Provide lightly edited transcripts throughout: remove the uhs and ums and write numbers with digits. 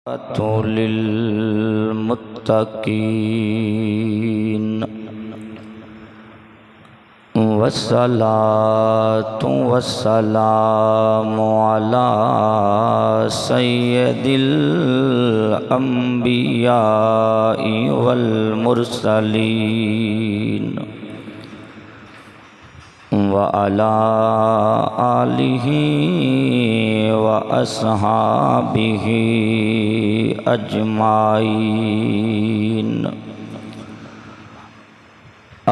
लिल्मुत्तकीन वस्सलातु वस्सलामु अला सय्यदिल अंबियाइ वल मुरसलीन व अला आलिहि व अस्हाबिहि अजमाइन।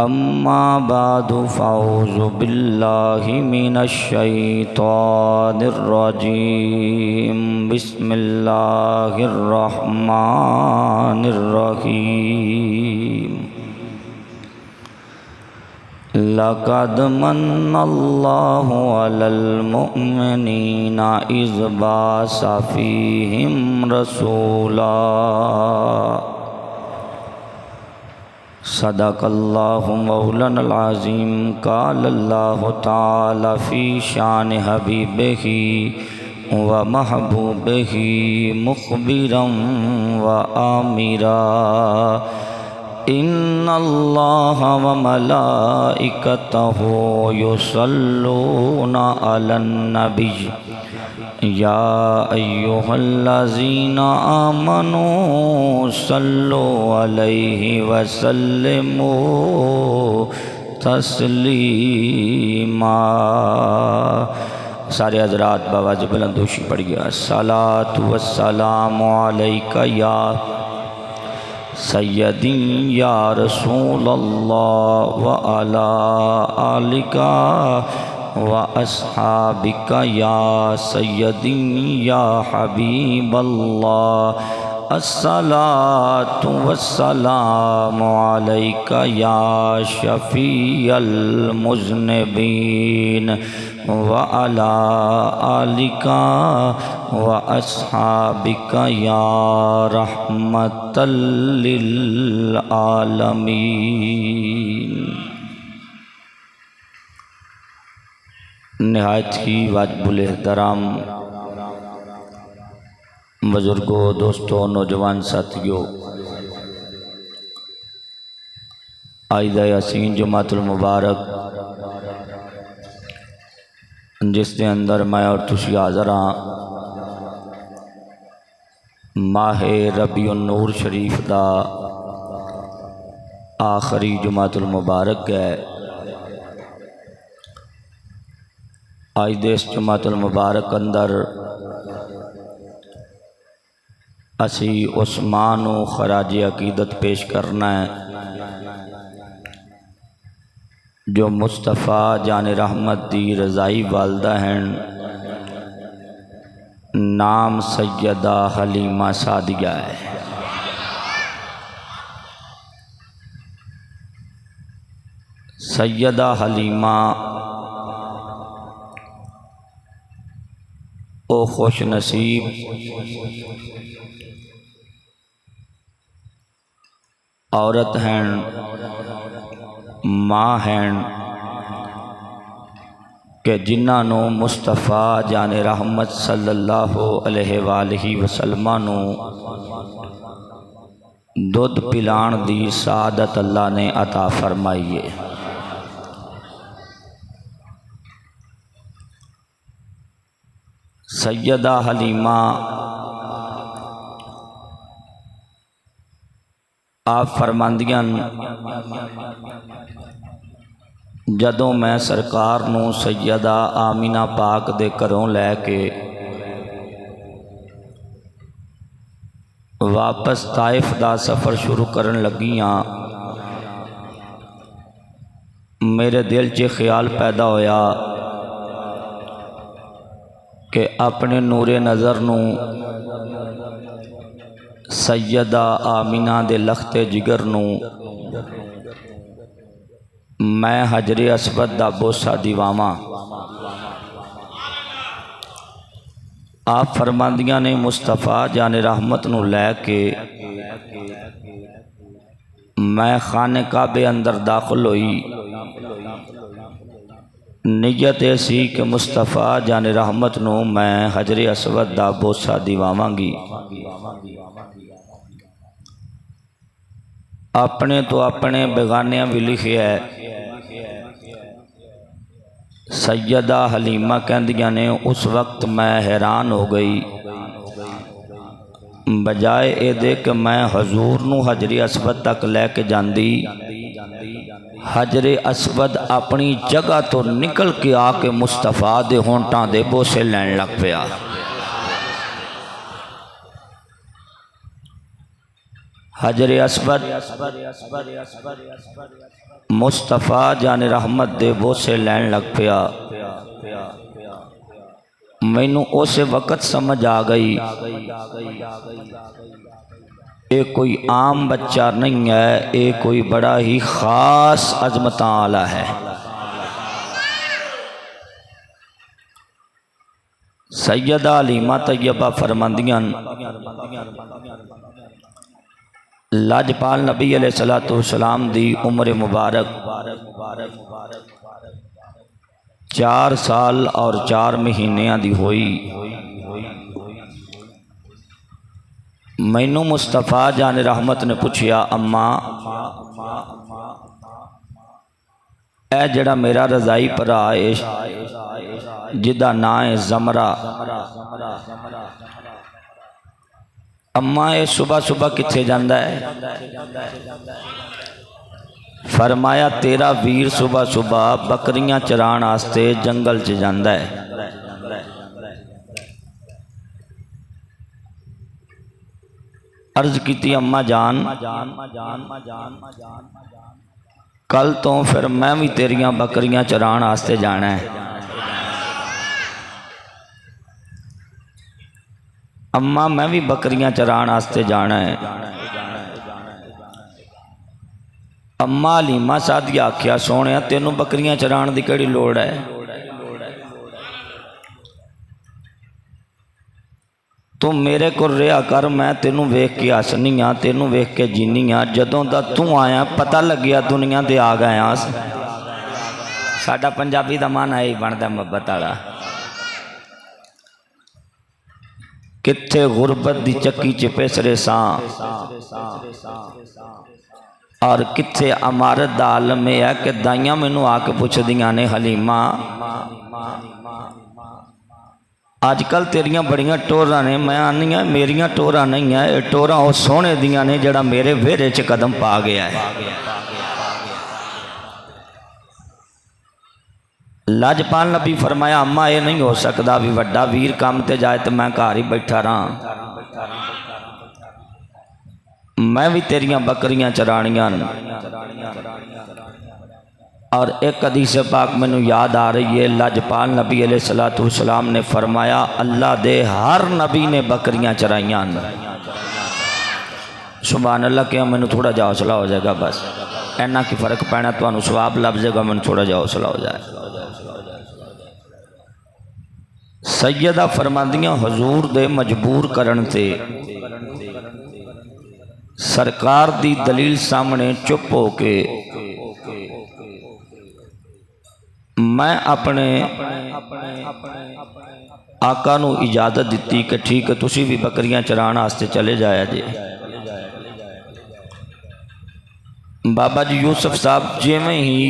अम्मा बादु फ़अऊज़ु बिल्लाहि मिनश शैतानिर रजीम। बिस्मिल्लाहिर रहमानिर रहीम। लक़द मन्नल्लाहु अलल मुअ्मिनीना इज़ बअस फ़ीहिम रसूला। सदक़ल्लाहु मौलानल अज़ीम। क़ालल्लाहु तआला फ़ी शान हबीबिही व महबूबिही मुख़बिरन व आमिरा। इन्नल्लाह व मलाइकतहु युसल्लूना अलन नबी या अय्युहल्लज़ीना आमनू सल्लु अलैहि व सल्लिमू तस्लीमा। सारे हज़रात बावाज़ बुलंदोशी पढ़िए। अस्सलातु वस्सलामु अलैका या सय्यदी या रसूलल्लाह व अला आलिका व अस्हाबिका या सय्यदी या हबीबल्लाह। अस्सलातु वस्सलामु अलैका या शफ़ीअल मुज़निबीन व अला आलिका व अस्हाबिका या रहमतल लिल आलमीन। नहायत ही वाजिबुल एहतराम बुजुर्गों, दोस्तों, नौजवान साथियों, आइदा यासीन जुमातुल मुबारक जिसके अंदर मैं और तुसी हाज़र हाँ। माहे रबीउन नूर शरीफ दा आखिरी जुमातुल मुबारक है। आज दे इस जुमातुल मुबारक अंदर असी उस्मान को खराज अकीदत पेश करना है जो मुस्तफ़ा जान रहमत दी रज़ाई वालदा हैं। नाम सैयदा हलीमा सादिया है। सैयदा हलीमा ओ खुश नसीब औरत हैं, माँ हैं कि जिन्होंने मुस्तफ़ा जाने रहमत सल्लल्लाहु अलैहि वसल्लम दुध पिलाण दी सादत अल्लाह ने अता फरमाई है। सैयदा हलीमा आप फरमांदियां, जदों मैं सरकार नूं सैयदा आमीना पाक दे घरों लैके वापस ताइफ दा सफ़र शुरू करन लगी हाँ, मेरे दिल च ख्याल पैदा होया कि अपने नूरे नज़र नूं सैयदा आमीना दे लखते जिगर नूं मैं हजरे अस्वद दा बोसा दिवावां। आप फरमांदियां ने मुस्तफ़ा जाने रहमत नूं लैके मैं खाने काबे अंदर दाखिल होई नीयत ये सी कि मुस्तफा जाने रहमत नूं मैं हजरे असवद दा बोसा दिवावांगी। अपने तो अपने बेगानियां भी लिखे है। सैयदा हलीमा कहंदियां ने उस वक्त मैं हैरान हो गई, बजाए ये कि मैं हजूर नूं हजरे असवद तक लैके जांदी, हजरे असवद अपनी जगह तो निकल के आके मुस्तफा दे होंटां दे बोसे लैन लग पिया। हजरे असवद मुस्तफा जाने रहमत दे बोसे लैन लग पिया। मैनू उस वक़्त समझ आ गई ये कोई आम बच्चा नहीं है, ये कोई बड़ा ही ख़ास अजमत आला है। सैयदा हलीमा तैयबा फरमांदियां, लाजपाल नबी अलैहिस्सलातु वस्सलाम दी उम्र मुबारक 4 साल और 4 महीनियां दी होई। मैनू मुस्तफा जाने रहमत ने पूछया, अम्मा ए जड़ा मेरा रज़ाई भरा है जिदा ना है ज़मरा, अम्मा ये सुबह सुबह किथे जांदा है? फरमाया तेरा वीर सुबह सुबह बकरियां चराण आस्ते जंगल च जांदा है। अर्ज की अम्मा जान कल तो फिर मैं भी तेरियां बकरियां चराण आस्ते जाना है। अम्मा मैं भी बकरियां चराण आस्ते जाना है। अम्मा हलीमा सादिया आख्या, सोने तेनों बकरियां चराण की केड़ी लोड़ है? तू मेरे को रिहा कर, मैं तेनों वेख के हसनी हाँ, तेनों वेख के जीनी हाँ। जदों दा तू आया पता लग्या दुनिया दे आ गया। साडा पंजाबी दा मन है ही बनता मुहब्बत वाला। किथे गुरबत दी चक्की च पेसरे सां और किथे अमारत दा आलम है कि दाइयां मैनू आके पुछदियां ने, हलीमा अजकल तेरियां बड़ियां टोरां ने। मैं आनी है मेरियां टोरां नहीं है, ये टोरां उस सोहने दियां ने जड़ा मेरे वेहरे च कदम पा गया है। लाजपाल नबी फरमाया, अम्मा ये नहीं हो सकता भी वड्डा वीर काम ते जाए तो मैं घर ही बैठा रहा। मैं भी तेरियां बकरियां चरानियां। और एक हदीस पाक मैनू याद आ रही है, लाजपाल नबी अलैहिस्सलातु वस्सलाम ने फरमाया, अल्लाह दे हर नबी ने बकरियां चराइयां। सुभान अल्लाह। क्या मैनू थोड़ा जा हौसला हो जाएगा, बस इन्ना की फर्क पैना, तो सवाब लभ जाएगा, मैनू थोड़ा जा हौसला हो जाए। सैयदा फरमांदियां, हजूर दे मजबूर करन ते सरकार दी दलील सामने चुप हो के मैं अपने आका नू इजाजत दी कि ठीक है तुसी भी बकरियां चराण वास्ते चले जाया जे। बाबा जी यूसुफ साहब जिवें ही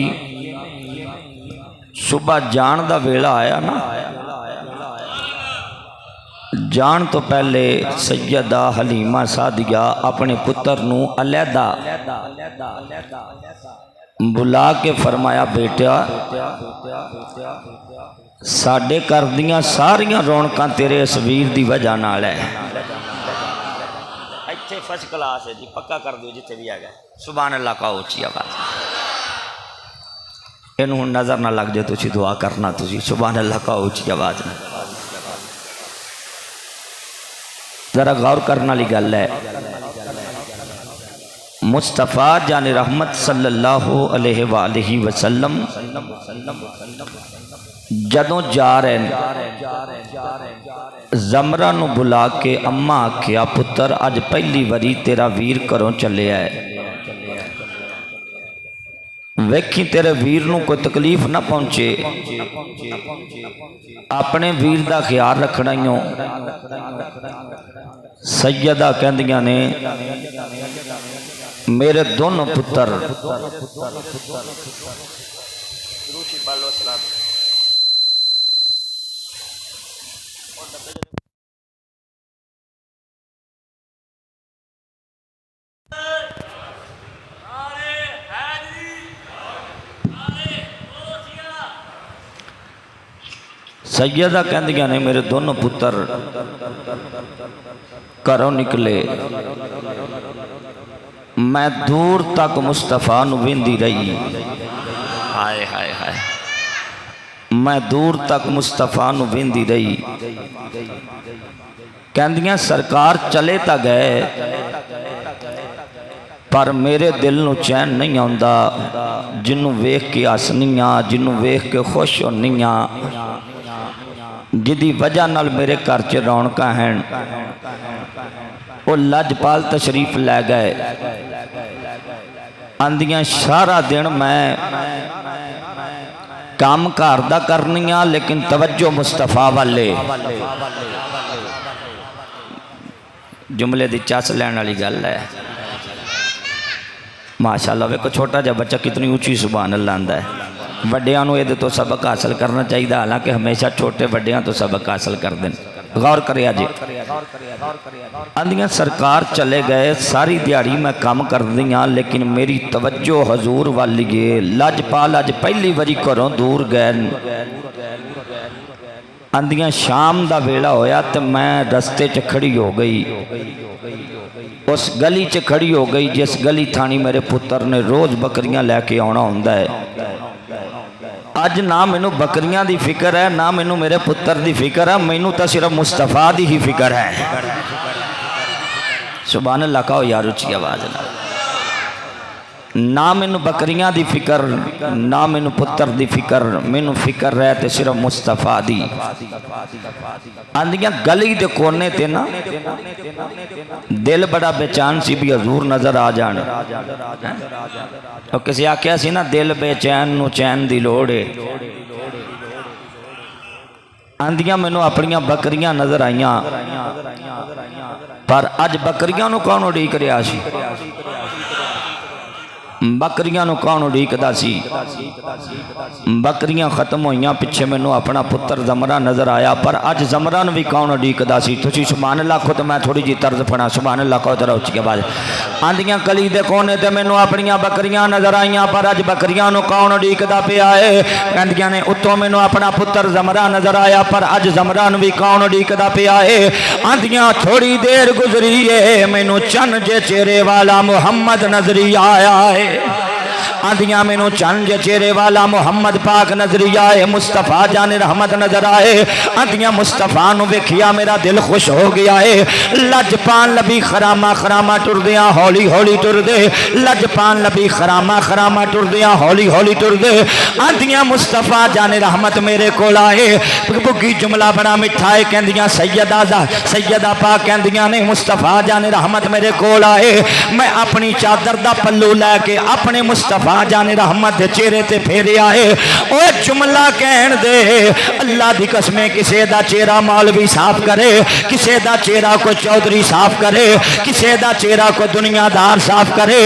सुबह जान दा वेला आया ना, जान तो पहले सैयदा हलीमा सादिया अपने पुत्र नू अलहदा बुला के फरमाया, बेटा साडे घर दियां सारियां रौनकां तेरे इस वीर दी वजह नाल है। इत्थे फर्स्ट क्लास है जी, पक्का कर दो जिथे भी आ गया। सुभान अल्लाह का उच्ची आवाज। इनू हुण नज़र ना लग जाए, तुसी दुआ करना। तुसी सुभान अल्लाह का उच्ची आवाज में जरा गौर करने वाली गल है। मुस्तफ़ा जाने रहमत सल्लल्लाहु अलैहि वसल्लम जदों जा रहे ज़मरा नू बुला के अम्मा आख्या, पुत्र अज पहली बारी तेरा वीर घरों चलिया है। वेखी तेरे वीर नूं कोई तकलीफ ना पहुंचे, अपने वीर दा ख्याल रखना ही हो। सैयदा कहंदियां ने मेरे दोनों पुत्र सैयदा कहंदियां ने मेरे दोनों पुत्र घरों निकले, मैं दूर तक मुस्तफा नूं वेंदी रही। हाय हाय हाय, मैं दूर तक मुस्तफा नूं वेंदी रही। कहंदियां सरकार चले तो गए पर मेरे दिल नूं चैन नहीं आउंदा। जिन्नू वेख के हसनियां, जिन्नू वेख के खुश होनियां, जिदी वजह नाल मेरे घर च रौनक हैं, वो लजपाल तशरीफ लै गए। आंदियां सारा दिन मैं काम घर दा करनिया लेकिन तवज्जो मुस्तफा वाले। जुमले दी चस लैण वाली गल है। माशाअल्लाह वेखो छोटा जा बच्चा कितनी ऊंची सुभान अल्लाह आंदा है। वड्डियां नूं इहदे तो सबक हासिल करना चाहिए, हालांकि हमेशा छोटे वड्डियां तो सबक हासिल करते हैं। गौर करिया जी। आंदियां सरकार चले गए, सारी दिहाड़ी मैं काम कर दी हाँ लेकिन मेरी तवज्जो हजूर वाली है। लजपाल अज पहली बारी घरों दूर गए। आंदियां शाम का वेला होया तो मैं रस्ते च खड़ी हो गई, उस गली च खड़ी हो गई जिस गली थानी मेरे पुत्र ने रोज बकरियां लैके आना होंदा है। अज ना मैनू बकरियां दी फिक्र है, ना मैनू मेरे पुत्र दी फिक्र है, मैनू तो सिर्फ मुस्तफा दी ही फिक्र है। सुभान अल्लाह कहो यार उच्ची आवाज ना। मैनू बकरियां दी फिक्र, ना मैनू पुत्र दी फिक्र, मैनू फिक्र है तो सिर्फ मुस्तफा दी। आंदियां गली दे कोने ते ना दिल बड़ा बेचैन सी भी हजूर नजर आ जान। तो किसी आख्या सी ना दिल बेचैन नू चैन दी लोड़ है। आंदियां मैनू अपनियां बकरियां नजर आईयां पर अज बकरियां नू कौन उड़ीक रहा सी? बकरियां नू कौन उड़ीकदा सी? बकरियां खत्म होइयां, पिछे मैनू अपना पुत्र जमरा नजर आया पर अज जमरा नू भी कौन उड़ीकदा सी? तुसीं सुभान अल्लाह आखो तो मैं थोड़ी जी तर्ज फड़ा। सुभान अल्लाह कहो जरा उच्ची आवाज। आंदियां गली दे कोने ते मैनू अपनियां बकरियां नजर आईयां पर अज बकरियां नू कौन उड़ीकदा पिया है? कहंदियां ने उत्तों मैनू अपना पुत्र जमरा नजर आया पर अज जमरा नू भी कौन उड़ीकदा पिया है? आंदियां थोड़ी देर गुजरी है, मैनू चन्न जे चेहरे वाला मुहम्मद नजरी आया है। आंदियां मैनू चंद चेहरे वाला मुहम्मद पाक नजरी आए, मुस्तफा जाने रहमत नजर आए। आंदियां मुस्तफा नू वेखिया मेरा दिल खुश हो गया है। लजपान लबी खरामा खरामा टुरदियां हौली हौली टुरदे, लजपान लबी खरामा खरामा टुरदियां हौली हौली टुरदे। आंदियां मुस्तफा जाने रहमत मेरे कोल आए। बुगी जुमला बड़ा मिठा है। कहंदियां सैयदा पाक कहंदियां ने मुस्तफा जाने रहमत मेरे कोल आए। मैं अपनी चादर दा पल्लू लैके अपने मुस्तफा जाने रहमत दे चेहरे ते फेरे आए। ओए जुमला कहन दे अल्लाह दी कसमें किसे दा चेहरा मौलवी साफ करे, किसे दा चेहरा कोई चौधरी साफ करे, किसे दा चेहरा कोई दुनियादार साफ करे।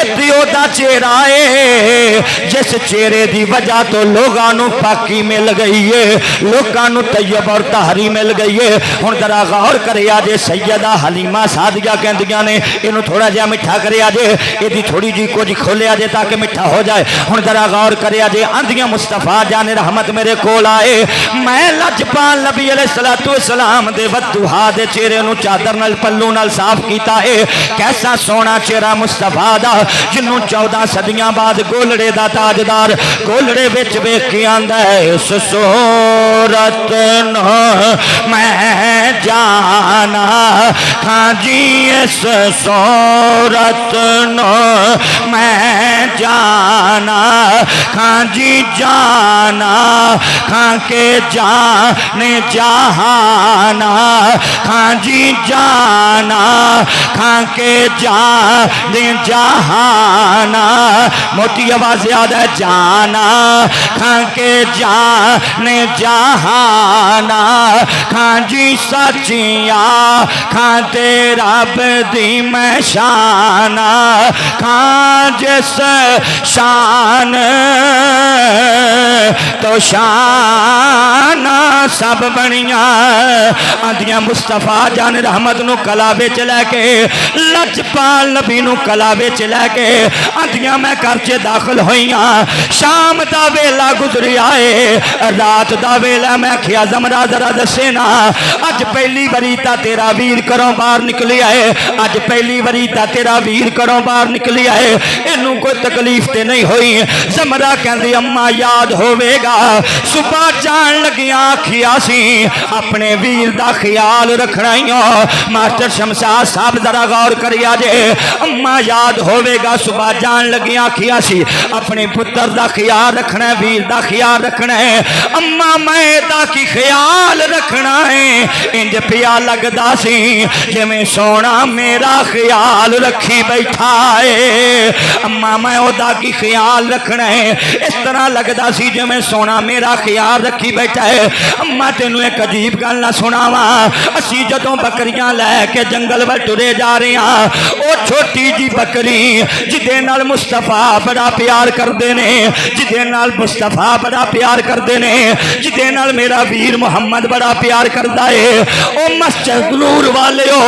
इत्ते दा चेहरा है जिस चेहरे दी वजह तो लोगां नू पाकी मिल गई है, लोगां नू तैयब और तहरी मिल गई है। हुण जरा गौर करिया जे सैयदा हलीमा सादिया कहंदियां ने इनू थोड़ा जिहा मिठा करिया जे, इहदी थोड़ी जी कुछ खोलिया जे ताकि मिठा हो जाए। हुण जरा गौर करिया जे। आंदियां मुस्तफा जाने रहमत मेरे कोल आए। मैं लजपाल नबी अलैहिस्सलातु वस्सलाम दे वद्दुहा दे चेहरे नू चादर नाल पल्लू नाल साफ कीता है। कैसा सोहना चेहरा मुस्तफा दा, जिन्नू 14 सदियां बाद गोलड़े दा ताजदार गोलड़े विच वेख के आंदा है इस सूरत नू मैं जाना खां जी, इस सूरत नू मैं जाना जाना खां जी जाना खां के जाने जहाना खां जी जाना खां के जाने जहाना मोटी आवाज याद है जाना खां के जाने जहाना खां जी सचिया खां तेरा बदी मैं शाना खां जिस शान तो शाना सब बनिया आंदियां मुस्तफा जान रहमत नू कला विच लैके लजपाल नबी नू कला विच लैके आंदियां मैं घर च दाखिल होईयां शाम दा वेला गुजरिया है रात दा वेला मैं आखिया जमरा जरा दसे ना अज पहली बारी ता तेरा वीर घरों बाहर निकलिया है अज पहली बारी ता तेरा वीर घरों बाहर निकलिया है इनू कोई तकलीफ ते नहीं हुई जमरा कहंदी अम्मा याद होवेगा सुबह जान लगिया आखिया सी अपने वीर दा ख्याल रखना ही मास्टर शमशाद साहब जरा गौर करिया जे अम्मा याद होवेगा सुबह जान लगिया आखिया सी अपने पुत्र दा ख्याल रखना है वीर दा ख्याल रखना है अम्मा मैं दा की ख्याल रखना है इंज पिया लगदा सी जिवें सोना मेरा ख्याल रखी बैठा है अम्मा मैं ओदा की ख्याल रखना है इस तरह लगदा सी जिवें सोना मेरा ख्याल रखी बैठा है अम्मा तेनू एक अजीब गल ना सुनावा असी जदों बकरियां लैके जंगल व टुरे जा रहे हैं वो छोटी जी बकरी जिदे नाल मुस्तफा बड़ा प्यार करते ने जिदे नाल मुस्तफा बड़ा प्यार करते ने जिदे नाल मेरा वीर मुहम्मद बड़ा प्यार करता है वो मस्जिद नूर वाले हो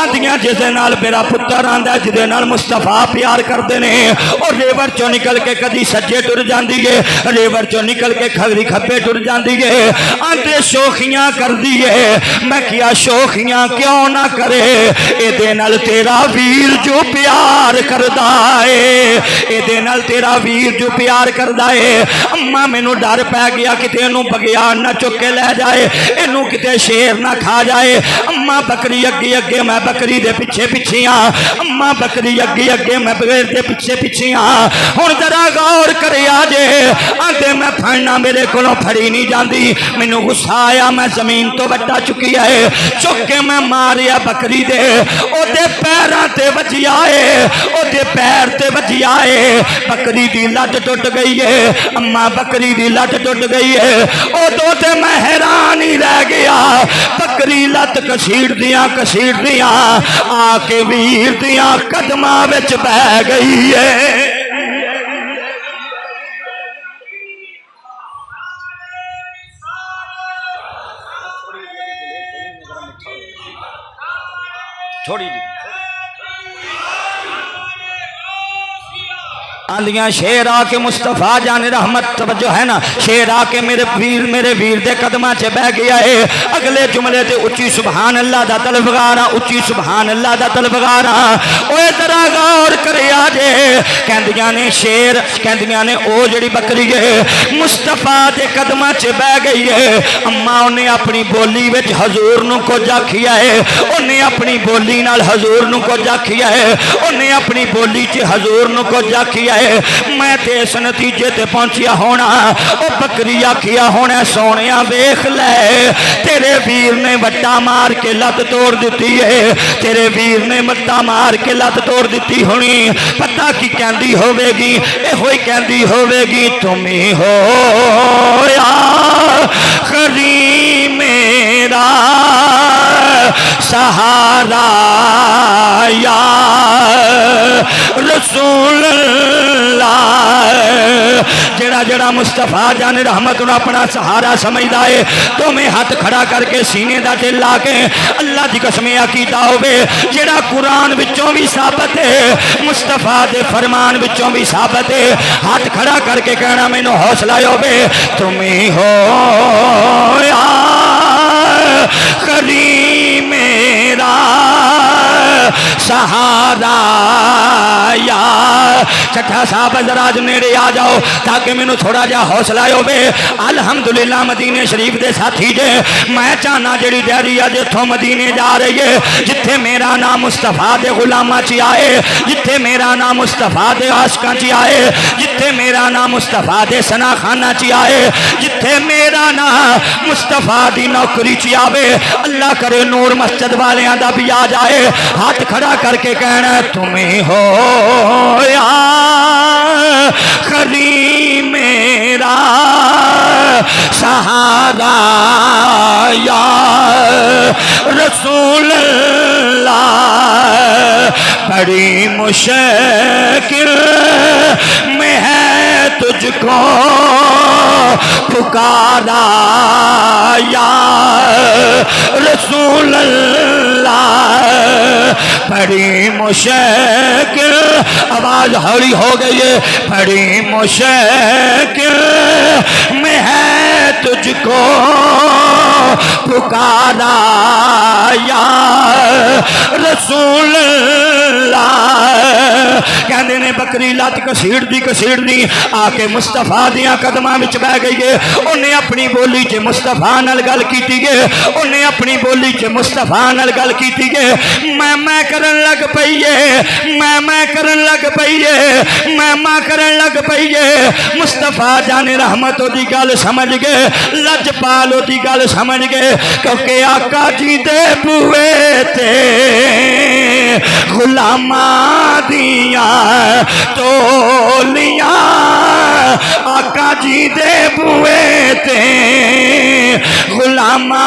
आंदियां जिदे नाल मेरा पुत्र आंदा जिदे नाल मुस्तफा प्यार करते ने और रेवर चो निकल के कदी सज्जे टुर जाती है रेवर चो निकल के खगरी खब्बे टुर जाती है आंदे शोखियां कर दी है मैं किया शोखियां क्यों ना करे एदे नाल तेरा वीर जो प्यार करदा है एदे नाल तेरा वीर जो प्यार करदा है अम्मा मैनू डर पै गया किते इनू बगियान ना चुक के लै जाए इनू किते शेर ना खा जाए अम्मा बकरी अगे अगे मैं बकरी दे पिछे पिछे अम्मा बकरी अगे अगे मैं बकरी दे पिछे पिछे हुण जरा गौर करिया जे आंदे मैं फड़ना मेरे कोलों फड़ी नहीं जाती मैनू गुस्सा आया मैं जमीन तो बट्टा चुकी है चुक के मैं मारिया बकरी दे ओदे पैरां ते वजिया है ओदे पैर ते वजिया है बकरी दी लट टुट गई है अम्मा बकरी दी लट टुट गई है उदों ते मैं हैरान ही रह गया बकरी लत कसीड़ दिया आके वीर दिया कदमां विच बह गई है छोड़ी जी आंदियां शेर आके मुस्तफा जाने रहमत तवज्जो है ना शेर आके मेरे वीर दे कदमां च बह गया है अगले जुमले ते उच्ची सुभान अल्लाह दा तलबगारा उच्ची सुभान अल्लाह दा तलबगारा ओए जरा गौर करिया जे कहंदियां ने शेर कहंदियां ने ओ जड़ी बकरी है मुस्तफा दे कदमां च बह गई है अम्मा उन्हें अपनी बोली विच हजूर नू कुछ आखिया है उन्हें अपनी बोली नाल हजूर नू कुछ आखिया है उन्हें अपनी बोली च हजूर नू कुछ आखिया है मैं ते इस नतीजे ते पहुंचिया होना ओ बकरी आखिया होना सोनिया वेख ले तेरे वीर ने वट्टा मार के लत तोड़ दी है तेरे वीर ने वट्टा मार के लत तोड़ दी होनी पता की कहती होवेगी एहो ही कहती होवेगी तुम ही हो खरी मेरा सहारा या रसूल जड़ा जड़ा मुस्तफा जान रहमत नूं अपना सहारा समझदा है तुम्हें हाथ खड़ा करके सीने दा ढिल ला के अल्लाह की कसम अकीदा होवे जेड़ा कुरान विचों भी साबित है मुस्तफा दे फरमान विचों भी साबित है हाथ खड़ा करके कहना मैनूं हौसला होवे तुम्हें हो करी मेरा सहारा यार। छठा साहब जराज नेड़े आ जाओ ताकि मैनू थोड़ा जा हौसला होवे। अल्हम्दुलिल्लाह मदीने शरीफ दे साथी जे मैं चाहना जेड़ी दैरी अज इथों मदीने जा रही है जिथे मेरा नाम मुस्तफा दे गुलामा च आए, जिथे मेरा नाम मुस्तफा दे आशकां च आए, जिथे मेरा नाम मुस्तफा दे सनाखाना च आए, जिथे मेरा नाम मुस्तफा दी नौकरी च आवे। अल्लाह करे नूर मस्जिद वालियां दा भी आ जाए। हाथ खड़ा करके कहना तुम्हें हो या खरी मेरा सहारा या रसूल अल्लाह। बड़ी मुश्किल में है तुझको पुकारा या रसूल अल्लाह। बड़ी मुश्किल, आवाज हौली हो गई है, बड़ी मुश्किल में है तुझको पुकारा या रसूल अल्लाह। कहते ने बकरी लत घसीड़ दी आके मुस्तफा दियां कदमां विच बह गई है। उन्हें अपनी बोली च मुस्तफा नाल गल कीती है, उन्हें अपनी बोली च मुस्तफा नाल गल कीती है। मैं करन लग पई है, मैं करन लग पई है, मैं करन लग पई है। मुस्तफा जाने रहमत दी गल समझ गए, लजपाल दी गल समझ गए, क्योंकि आका जी दे बूए ते गुलामा दिया तोलियां। आका जी दे बुए ते गुलामा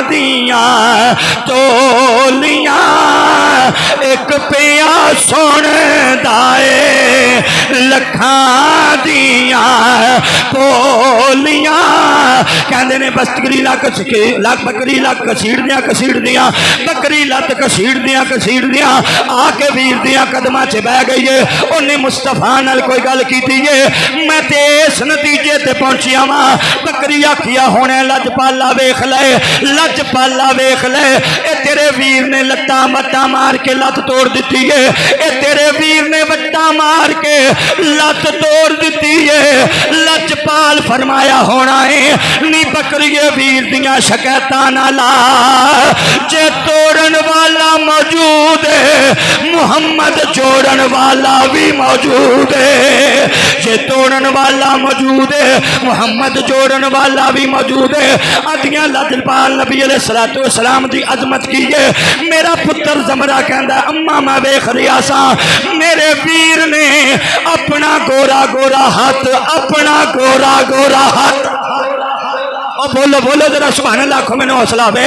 दिया तोलियां। एक पिया सुन दाए लखा दिया बोलियां। कहते ने बकरी लक बकरी लक घसीड़ दिया बकरी लत घसीड़ दिया आके वीर दिया कदमां च बह गई है। उन्हें मुस्तफा नाल कोई गल कीती है, मैं ते इस नतीजे ते पहुंचिया वा। बकरी आखिया होने लजपाला वेख ले, लजपाला वेख ले, ए तेरे वीर ने लत्ता मट्टा मार के लत तोड़ दी है। ए तेरे वीर ने वट्टा मार के लत तोड़ दी है। लजपाल फरमाया होना है नी बकरिए वीर दिया शिकायतां ना ला। जे तोड़न वाला मौजूद है मुहम्मद जोड़न वाला भी मौजूद है। जे तोड़न वाला मौजूद है मुहम्मद जोड़न वाला भी मौजूद है। अदियां लजपाल नबी अलैहिस्सलाम दी अजमत की है। मेरा पुत्र जमरा कहंदा अम्मा मैं वेख रिया सा मेरे वीर ने अपना गोरा गोरा हाथ, अपना गोरा गोरा हाथ। बोलो बोलो जरा सुभान अल्लाह, आखो मैंने हौसला वे।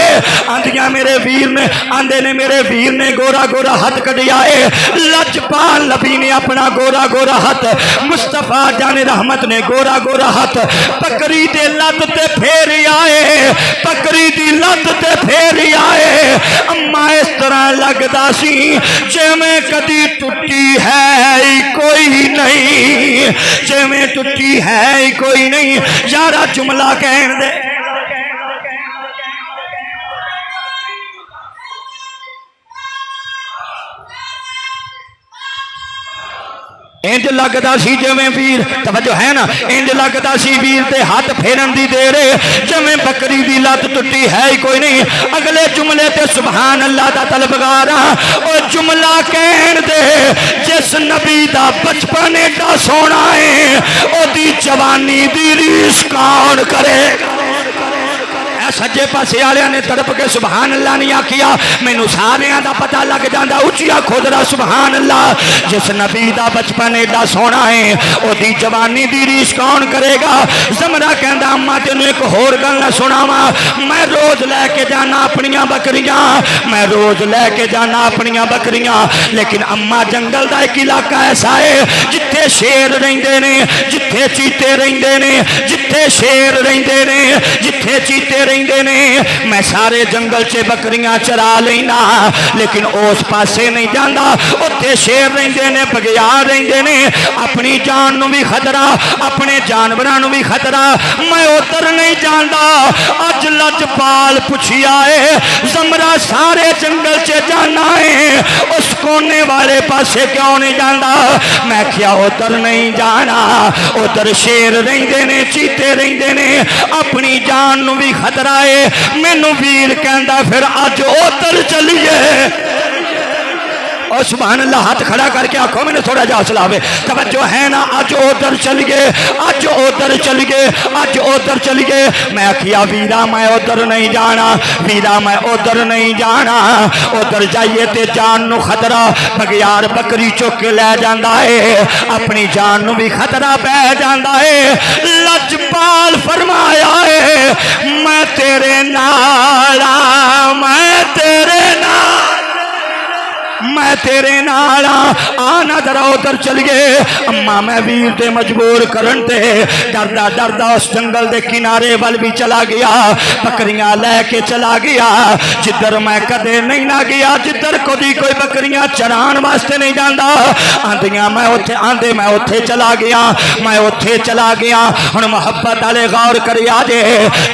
आंदियां मेरे वीर ने आंदे ने मेरे वीर ने गोरा गोरा हाथ कटिया है। लजपाल नबी ने अपना गोरा गोरा हाथ, मुस्तफा जाने रहमत ने गोरा गोरा हाथ बकरी दे लत ते फेर आए, बकरी दी लत ते फेर आए। अम्मा इस तरह लगदा सी जिवें कदी टुटी है कोई नहीं, जिवें टुटी है कोई नहीं। यारा जुमला कहन दे इंज लगता सी जिवें वीर, तवज्जो है ना, इंज लगता सी वीर ते हाथ फेरन दी देर जिवें बकरी दी लत टुटी है ही कोई नहीं। अगले जुमले ते सुभान अल्लाह दा तलबगार और जुमला कहन दे जिस नबी दा बचपन एडा सोना है ओदी जवानी दी रीस कौन करेगा। सज्जे पासे वाले ने तड़प के सुभान अल्लाह नहीं आखिया, मैनू सारियां दा पता लग जाता। उची आखो जरा सुभान अल्लाह। जिस नबी दा बचपन एडा सोना है ओदी जवानी दी रीस कौन करेगा। जमरा कहंदा अम्मा तेनू एक होर गल ना सुनावा, मैं रोज लैके जाना अपनियां बकरियां, मैं रोज लैके जाना अपनियां बकरियां। लेकिन अम्मा जंगल दा एक इलाका ऐसा है जिथे शेर रहिंदे ने, जिथे चीते रहिंदे ने, जिथे शेर रहिंदे ने, जिथे चीते रहिंदे ने। मैं सारे जंगल च बकरियां चरा लेना लेकिन उस पासे नहीं जाता। उत्थे शेर रहिंदे ने, बघियार रहिंदे ने। अपनी जान नूं भी खतरा, अपने जानवरां नूं भी खतरा, मैं उधर नहीं जाता। अज लजपाल पुछिया है जमरा सारे जंगल च जाना है, उसको मोने वाले पासे क्यों नहीं जाता? मैं क्या उधर नहीं जाना, उधर शेर रहिंदे ने, चीते रहिंदे ने, अपनी जान नूं भी खतरा है। मैनू वीर कहंदा फिर अज उधर चलीए। और सुभान अल्लाह, हाथ खड़ा करके आखो मैंने थोड़ा जा हौसला आवे। तवज्जो है ना? अज उधर चल गए, अज उधर चल गए, अज उधर चल गए। मैं आखिया वीरा मैं उधर नहीं जाना, वीरा मैं उधर नहीं जाना। उधर जाइए ते जान नू खतरा, बगियार बकरी चुक के लै जांदा है, अपनी जान नू भी खतरा पै जांदा है। लजपाल फरमाया है मैं तेरे नाल, मैं तेरे नाल, मैं तेरे नाल आना। जरा उधर चल गए। अम्मा मैं वीर ते मजबूर करन ते डरदा डरदा उस जंगल के किनारे वाल भी चला गया, बकरियां लैके चला गया जिधर मैं कदे नहीं ना गया, जिधर कभी कोई बकरियां चरान वास्ते नहीं जाता। आंदियां मैं उत्थे, आंदे मैं उत्थे चला गया, मैं उत्थे चला गया। हुण मुहब्बत वाले गौर करिया जे,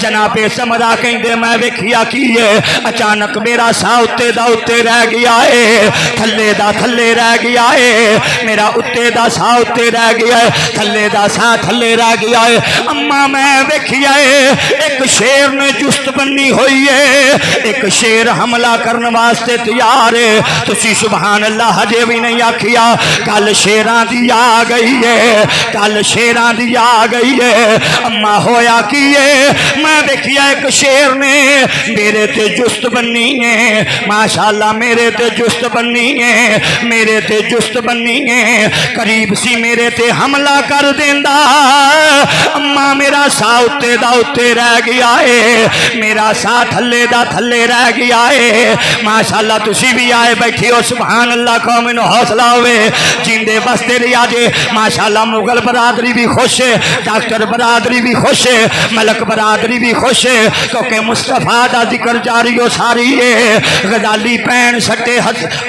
जनाबे समझा कहंदे मैं वेखिया की है, अचानक मेरा सा उत्ते दा उत्ते रह गया है, थल्ले दा थल्ले रह गया है, मेरा उत्ते दा सा उत्ते रह गया है, थल्ले दा सा थल्ले रह गया है। अम्मा मैं वेखिया है एक शेर ने जुस्त बनी हुई है, एक शेर हमला करने वास्ते तैयार है। तुसी सुभान अल्लाह हजे भी नहीं आखिया, कल शेरां दी आ गई है, कल शेरां दी आ गई है। अम्मा होया की है, मैं देखिया एक शेर ने मेरे ते जुस्त बनी है, माशाअल्लाह मेरे ते जुस्त बनी है, मेरे ते जुस्त बनी है। करीब सी मेरे ते हमला कर देंदा, अम्मा मेरा सा उत्ते दा उत्ते रह गया है, मेरा सा थल्ले दा थल्ले रह गया है। माशाअल्लाह तुसी भी आए बैठे हो, सुभान अल्लाह, कहो मैनू हौसला होवे, जिंदे बसते रहिया जे। माशाअल्लाह मुगल बरादरी भी खुश है, डॉक्टर बरादरी भी खुश है, मलक बरादरी भी खुश है, क्योंकि मुस्तफा दा जिक्र जारी हो सारी है। गजाली पैन सट्टे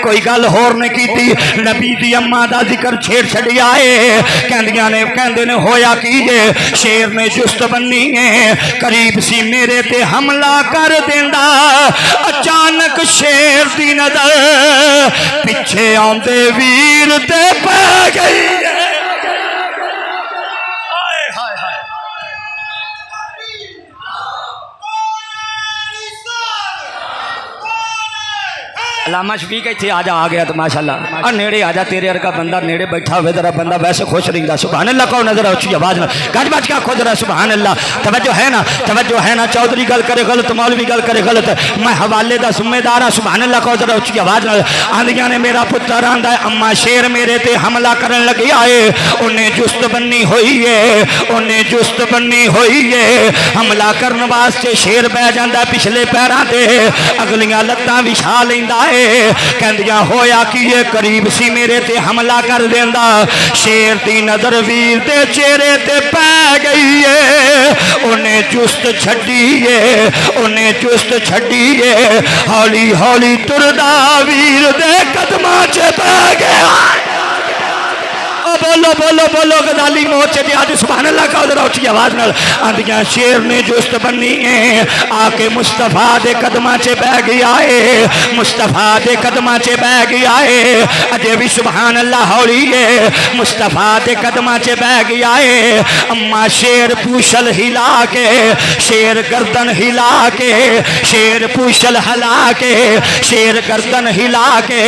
कोई गल होर नहीं की, नबी दी अम्मा दा जिक्र छेड़ छड़िया है। कहंदियां ने कहंदे ने होया की जे, शेर ने जुस्त बनी है, करीब सी मेरे ते हमला कर देंदा। अचानक शेर दी नजर पिछे आंदे वीर ते पै गई है। अलामा शफीक इतने आजा आ गया तो माशाअल्लाह नेड़े आजा, तेरे वर्गा बंदा नेड़े बैठा हुए जरा बंदा वैसे खुश रहिंदा। सुभान अल्लाह कहो नजर अच्छी आवाज ना गज बज के आखो जरा सुभान अल्लाह। तवज्जो है ना, तवज्जो है ना। चौधरी गल करे गलत, मौलवी गल करे गलत, मैं हवाले का जिम्मेदार हाँ। सुभान अल्लाह कहो जरा अच्छी आवाज ना। आंदियां ने मेरा पुत्र आंदा है, अम्मा शेर मेरे ते हमला करन लगिया है, उन्हें जुस्त बनी हुई है, उन्हें जुस्त बनी हुई है। हमला करने वास्ते शेर बह जाता पिछले पैरों से, अगलियां लत्तां विछा लेंदा है। कहंदियां होया कि ये करीब सी मेरे ते हमला कर देंदा, शेर दी नजर वीर दे चेहरे ते पै गई है, उन्हें जुस्त छड्डी है, उन्हें जुस्त छड्डी है। हौली हौली तुरदा वीर दे कदमां च पै गया। बोलो बोलो बोलो गजाली मोचे ते आज सुभान अल्लाह का उधर उठी आवाज नाल। आंदियां शेर ने जुस्त बनी है, आके मुस्तफा दे कदमां च बह गया है, मुस्तफा दे कदमां च बह गया है। अजे भी सुभान अल्लाह हौली है, मुस्तफा दे कदमां च बह गया है। अम्मा शेर पूछल हिला के, शेर गर्दन हिला के, शेर पूछल हिला के, शेर गर्दन हिला के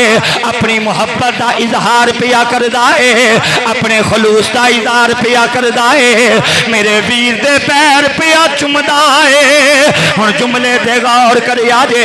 अपनी मोहब्बत का इजहार पिया करदा है, अपने खलूस का इजहार पिया करदा है। मेरे वीर दे पैर पिया चुमदा है। हुण जुमले ते गौर करिया जे,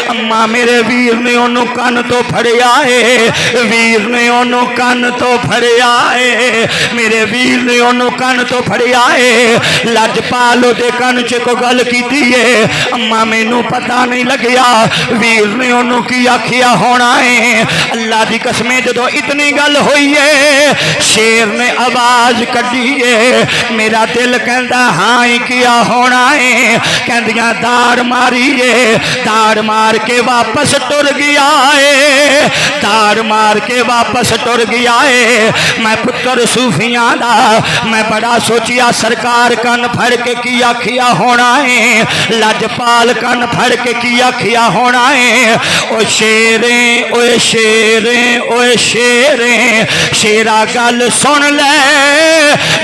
अम्मा मेरे वीर ने ओनू कन तो फड़िया है, वीर ने ओनू कन तो फड़िया है, मेरे वीर ने ओनू कन तो फड़िया है। लजपाल दे कन च को गल कीती है, अम्मा मैनू पता नहीं लगिया वीर ने ओनू की आखिया होना है। अल्लाह दी कसमें जदों इतनी गल हुई है, शेर शेर ने आवाज कढ़ी है मेरा दिल कहता हाँ ही किया होना है कहदियां दाड़ मारी है दाड़ मार के वापस टुर गया है दाड़ मार के वापस टुर गया है। मैं पुत्र सूफियां दा मैं बड़ा सोचिया सरकार कन फड़ के की आखिया होना है लजपाल कन फड़ के की आखिया होना है ओ शेरे ओए शेरे ओए शेरे शेरा गल सुन ले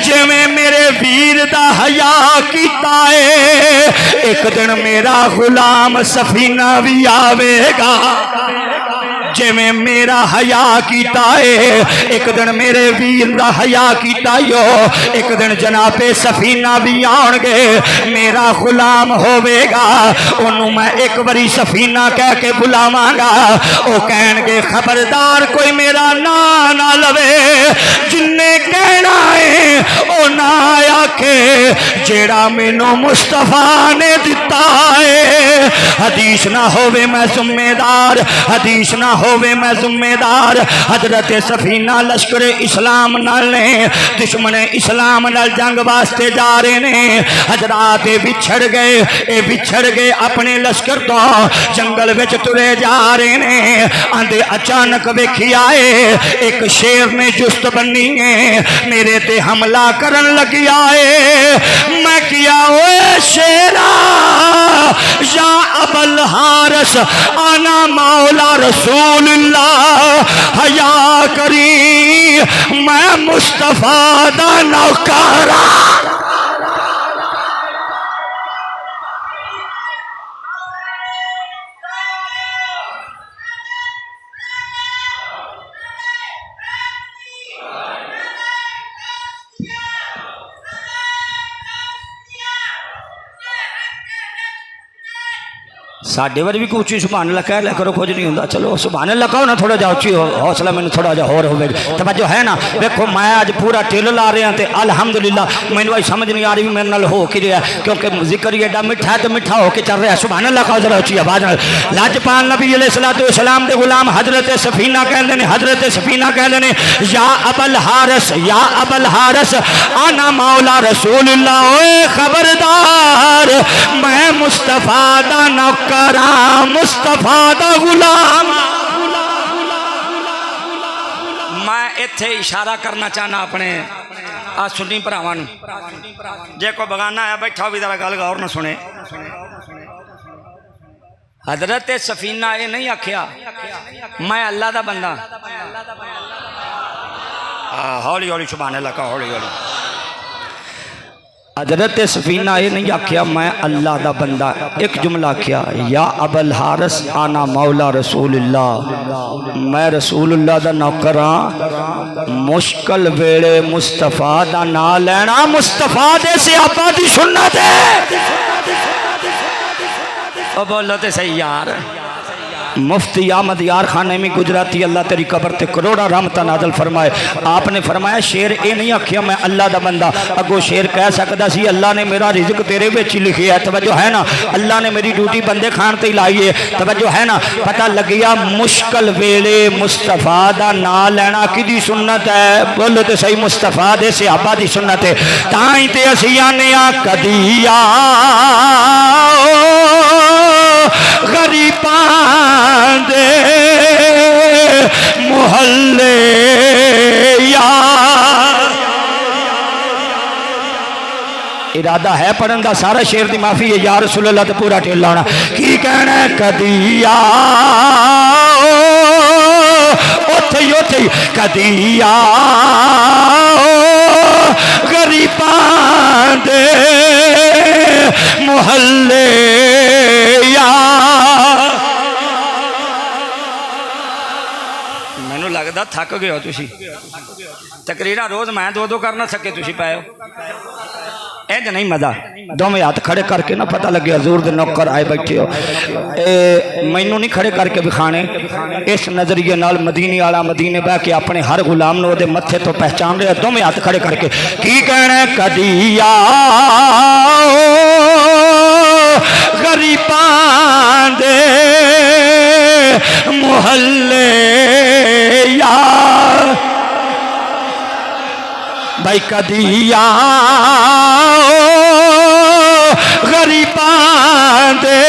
जिवें मेरे वीर दा हया कीता है एक दिन मेरा गुलाम सफीना भी आवेगा जिवें मेरा हया कीता है एक दिन मेरे वीर दा हया कीता यो एक दिन जनाबे सफीना भी आउणगे मेरा गुलाम होवेगा ओनू मैं एक बारी सफीना कह के बुलावांगा ओ कहणगे खबरदार कोई मेरा ना ना लवे जिन्ने कहना है ओ ना आखे जेड़ा मैनू मुस्तफा ने दिता है हदीस ना होवे मैं जिम्मेदार हदीस ना होवे मैं जिम्मेदार। हजरत सफीना लश्कर इस्लाम नाल ने दुश्मन इस्लाम नाल जंग वास्ते जा रहे ने हजरात बिछड़ गए अपने लश्कर तो जंगल विच तुरे जा रहे ने आंदे अचानक वेखी आए एक शेर ने जुस्त बनी है मेरे ते हमला करन लगी आए मैं किया ओए शेरा या अबल हारस आना मौला रसूलुल्लाह हया करी मैं मुस्तफा दा नौकरा। साढ़े वाली भी उच्ची सुभान अल्लाह कह लिया करो कुछ नहीं होता चलो सुभान अल्लाह कहो ना थोड़ा जा उच्ची हौसला मैंने थोड़ा जा होर होवे तवज्जो है ना देखो मैं अज पूरा टिल ला रहा तो अल्हम्दुलिल्लाह मैंने भाई समझ नहीं आ रही भी मेरे नाल हो कि रहा क्योंकि जिक्र ही एडा मिठा तो मिठा होकर चल रहा सुभान अल्लाह कहो जरा उच्ची आवाज लजपाल नबी अलैहिस्सलाम दे गुलाम हजरत सफीना कहते हैं हजरत सफीना कहते हैं या अबल हारस आना मौला रसूलुल्लाह ओए खबरदार मैं मुस्तफा दा नौकर मुस्तफा दा गुलाम। मैं इत्थे इशारा करना चाहना अपने आ सुन्नी भरावां नूं जे कोई बगाना आया बैठा भी जरा गल गौर ना सुने हजरत सफीना ये नहीं आखिया मैं अल्लाह दा बंदा हौली हौली सुभान अल्लाह का हौली हौली हजरत सफीना ये नहीं आखिया मैं अल्लाह दा बंदा एक जुमला आखिया या अबल हारस आना मौला रसूलुल्लाह मैं रसूलुल्लाह दा नौकर हाँ मुश्किल वेले मुस्तफा दा ना लेना मुस्तफा दे सहाबा दी सुन्नत है बोलो तो सही यार मुफ्ती आमद यार खान नईमी गुजराती अल्लाह तेरी कबर ते करोड़ा रहमतां नाज़िल फरमाए आपने फरमाया शेर ये नहीं आखिया मैं अल्लाह दा बंदा अगो शेर कह सकता सी अल्लाह ने मेरा रिज़्क तेरे विच ही लिखिया है तवज्जो है ना अल्लाह ने मेरी ड्यूटी बंदे खान ते लाई है तवज्जो है ना पता लगिया मुश्किल वेले मुस्तफा दा ना लेना किदी सुन्नत है बोलो तो सही मुस्तफा दे सहाबा दी सुन्नत है ताई ते असीं आने आ कदी आओ गरीबां दे मुहल्ले इरादा है पढ़न का सारा शेर की माफी है यार रसूलुल्लाह तो पूरा टेला होना की कहना कदी आओ उथे कदी आओ गरीबां दे मुहल्ले मैनू लगता थक गए हो तुसी तकरीरा रोज मैं दो कर ना सके तुसी पाए इंज नहीं मजा दोवें हाथ खड़े करके ना पता लगे हजूर दे नौकर आए बैठे हो मैनू नहीं खड़े करके विखाने इस नजरिए नाल मदीने वाला मदीने बह के अपने हर गुलाम नूं ओहदे मत्थे तो पहचान रहे दोवें हाथ खड़े करके की कहना कदी आओ गरीबां दे मुहल्ले यार भाई कदिया गरीबां दे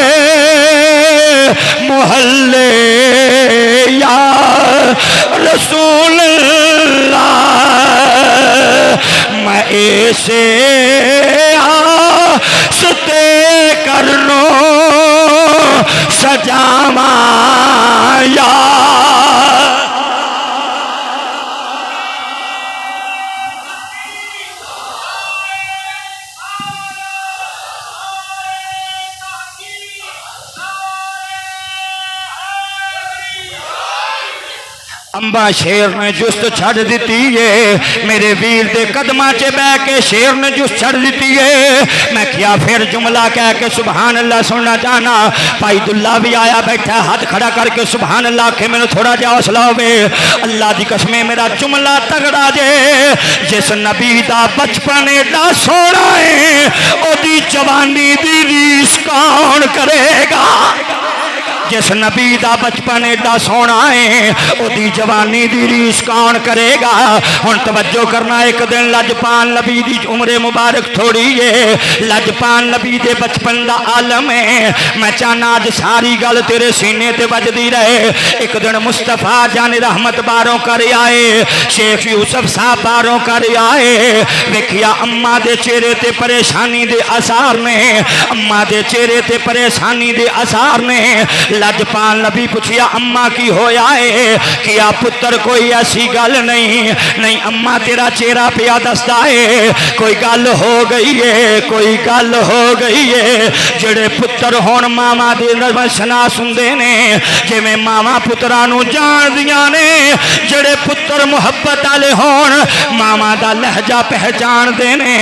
मोहल्ले या रसूल मैं ऐसे आस्ते करनो सजावा या अंबा शेर ने जुस्त छड़ दी है मेरे वीर दे कदमां च बह के शेर ने जुस्त छड़ दी है। मैं क्या फिर जुमला कह के सुभान अल्लाह सुनना चाहना। भाई दुल्ला भी आया बैठा हाथ खड़ा करके सुभान अल्लाह के मैंने थोड़ा जा हौसला होवे। अल्लाह दी कसम मेरा जुमला तगड़ा जे जिस नबी दा बचपन एडा सोहना है ओदी जवानी दी रीस कौन करेगा। जिस नबी दा बचपन एडा सोहना है ओदी जवानी दी रीस कौन करेगा। हुण तवज्जो करना एक दिन लजपाल नबी दी उम्र मुबारक थोड़ी है लजपाल नबी दे बचपन दा आलम है। मैं चाहना अज सारी गल तेरे सीने ते बजदी रहे। एक दिन मुस्तफा जाने रहमत बारों कर आए शेख यूसुफ साहब बारों कर आए वेखिया अम्मा दे चेहरे ते परेशानी दे आसार ने अम्मा दे चेहरे ते परेशानी दे आसार ने। लजपाल नबी पूछिया अम्मा की होया है किया पुत्र कोई ऐसी गल नहीं नहीं अम्मा तेरा चेहरा पिया दसदा है कोई गल हो गई है कोई गल हो गई है। जेड़े पुत्र होण मामा दे नशना सुनते ने जिवें मावा पुत्रा नूं जानदियां ने जेड़े पुत्र मुहब्बत वाले होण मामा दा लहजा पहचानते ने।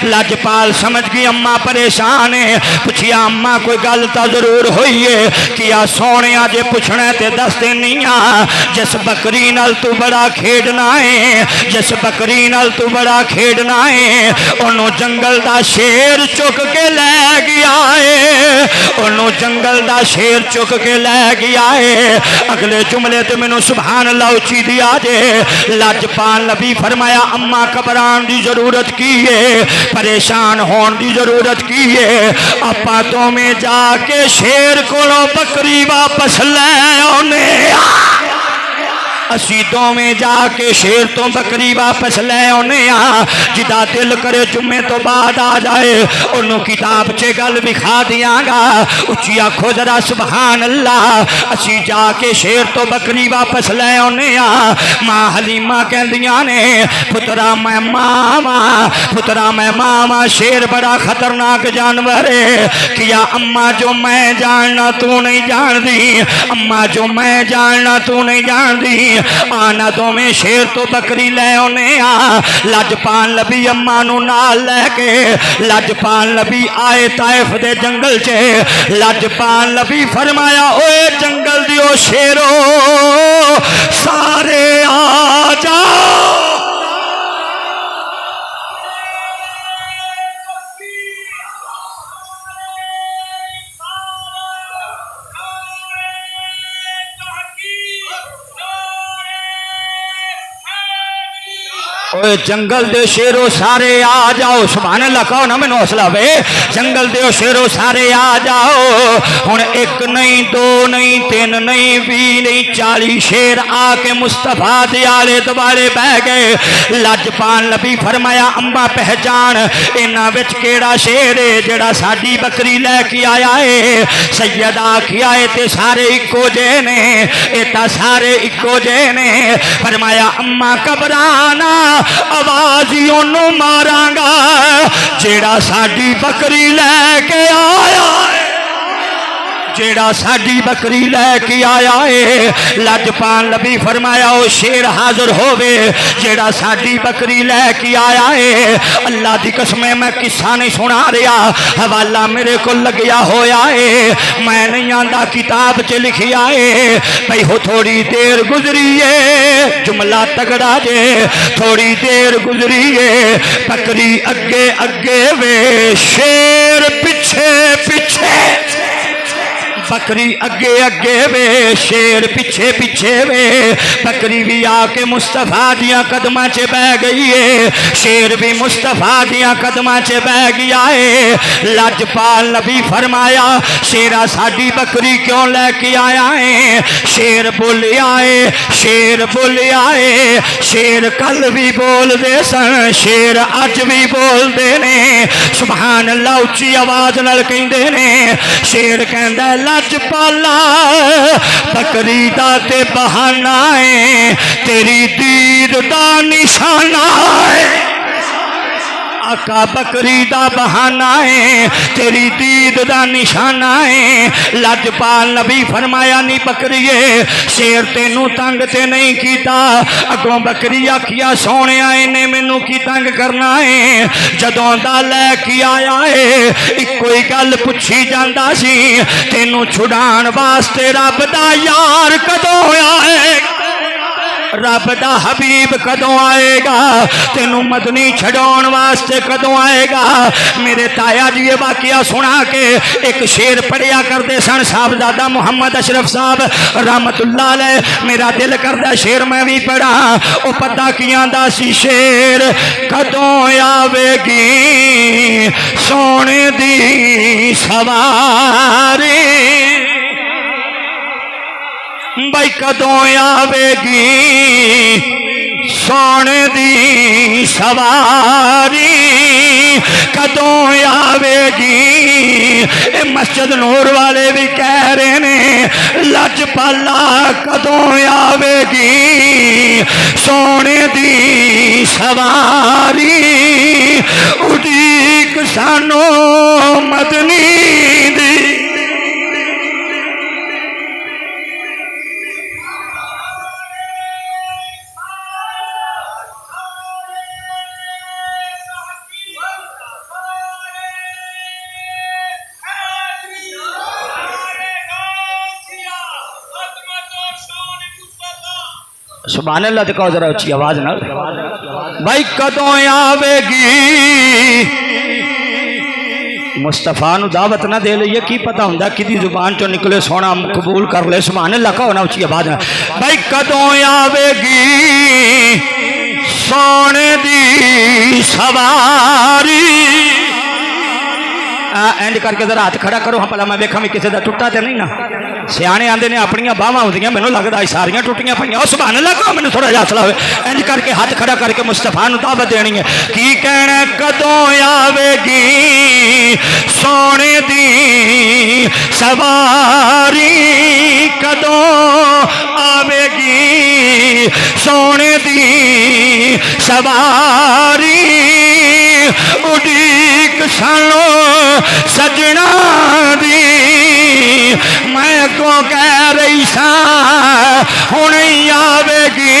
लजपाल समझ गई अम्मा परेशान है पूछिया अम्मा कोई गल तो जरूर हुई है किया सोने जे पुछना ते दस देनी जिस बकरी नाल तू बड़ा खेडना है जिस बकरी नाल तू बड़ा खेडना है ओनू जंगल दा शेर चुक के लै गया है ओनू जंगल दा शेर चुक के लै गया है। अगले जुमले ते मैनू सुभान अल्लाह उची दिया जे। लजपाल नबी फरमाया अम्मा घबरान की जरूरत की है परेशान होने की जरूरत की है। आपां दोवें जाके शेर कोलों बकरी वापस ले आने असी दोवें जाके शेर तो बकरी वापस ले आने जिदा दिल करे जुम्मे तो बाद आ जाए उन्होंने किताब च गल विखा दियांगा उची आखो जरा सुभान अल्लाह। असी जाके शेर तो बकरी वापस ले आने मां हलीमा कहदियां ने पुत्रा मैं मामा शेर बड़ा खतरनाक जानवर है किया अम्मा जो मैं जानना तू नहीं जानती अम्मा जो मैं जानना तू नहीं जानती। आना दोवें शेर तो बकरी ले आने लजपाल नबी अम्मा नू नाल लैके लजपाल नबी आए ताइफ दे जंगल च। लजपाल नबी फरमाया ओए जंगल दियो शेरो सारे आ जाओ ओए जंगल दे शेरों सारे आ जाओ सुभान अल्लाह कहो ना मैनू हौसला वे जंगल दे शेरों सारे आ जाओ। हुण एक नहीं दो नहीं तीन नहीं 20 नहीं 40 शेर आके मुस्तफा दे आले दुआले बह गए। लजपाल नबी फरमाया अम्मा पहचान इन्हां विच केड़ा शेर है जेड़ा साडी बकरी लैके आया है। सैयद आखिया है ते सारे इक्को जे ने ये तां सारे इक्को जे ने। फरमाया अम्मा घबराना आवाज ही ओनू मारांगा जेड़ा साडी बकरी लैके आया है जेड़ा साडी बकरी लैके आया है। लजपाल नबी फरमाया ओ शेर हाजिर होवे जेड़ा साडी बकरी लैके आया है। अल्लाह दी कसम मैं किस्सा नहीं सुना रहा हवाला मेरे को लग्या होया है मैं नहीं आंदा किताब च लिखिया है भाई हो थोड़ी देर गुजरी है जुमला तगड़ा जे थोड़ी देर गुजरी है बकरी अगे अगे वे शेर पिछे पिछे बकरी अगे अगे वे शेर पिछे पिछे वे बकरी भी आके मुस्तफा दिया कदमां च बह गई है शेर भी मुस्तफा दिया कदमां च बह गया है लजपाल नबी फरमाया शेरा साडी बकरी क्यों लेके आया है शेर बोलिया है शेर बोलिया है शेर कल भी बोलते सन शेर अज भी बोलते ने सुभान अल्लाह उच्ची आवाज नाल कहंदे ने शेर कहंदा लजपाला बकरी दा ते बहाना है तेरी दीद दा निशाना है आका बकरी दा बहाना है तेरी दीद दा निशाना है लजपाल नबी फरमाया नी बकरीए शेर तेनू तंग ते नहीं कीता अगों बकरी आखिया सोने इन्हें मैनू की तंग करना है जदों दा लैके आया है इको ही गल पुछी जांदा सी तेनू छुड़ाण वास्ते रब दा यार कदों आए रब दा हबीब कदों आएगा तेनू मदनी छड़ाउण वास्ते कदों आएगा मेरे ताया जी ये वाकया सुना के एक शेर पढ़िया करते सन साहबजादा मुहम्मद अशरफ साहब रहमतुल्लाह अलैह मेरा दिल करदा शेर मैं भी पढ़ा वो पता की आंदा सी शेर कदों आवेगी सोने दी सवारी भाई कदों आवेगी सोने दी सवारी कदों आवेगी ए मस्जिद नूर वाले भी कह रहे ने लजपाला कदों आवेगी सोने दी सवारी उड़ीक सानू मदनी दी सुभान अल्लाह ते कहो जरा अच्छी आवाज नाल भाई कदों आवेगी मुस्तफा नु दावत ना दे लईए की पता हुंदा किदी जुबान चो निकले सोना कबूल कर ले सुभान अल्लाह कहो ना अच्छी आवाज नाल भाई कदों आवेगी सोने दी सवारी एंड करके जरा हाथ खड़ा करो हाँ भला मैं वेखा भी किसी का टुटा तो नहीं ना सियाने आते ने अपन बाहां होंदियां मैनू लगता सारियां टुटियां पईयां सुभान अल्लाह कहो मैनू थोड़ा जिहा हौसला होवे इंज करके हाथ खड़ा करके मुस्तफा नू दावत देनी है की कहना कदों आवेगी सोने दी सवारी कदों आवेगी सोने दी सवारी उड़ीक सानू सजना दी मैं को कह रही सा हुणे आवेगी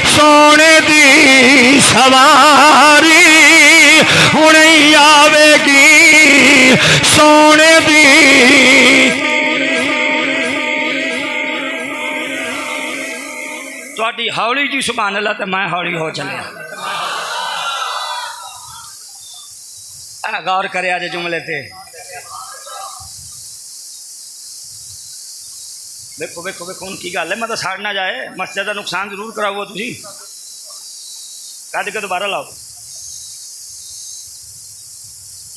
सोने दी सवारी हुणे आवेगी सोने दी तुहाडी हौली जी सुभान अल्लाह ते मैं हौली हो चलिया गौर करे आज जुमले ते देखो देखो देखो उनकी गल है मैं तो साड़ ना जाए मस्जिद का नुकसान जरूर कराओ तुम कद के दोबारा लाओ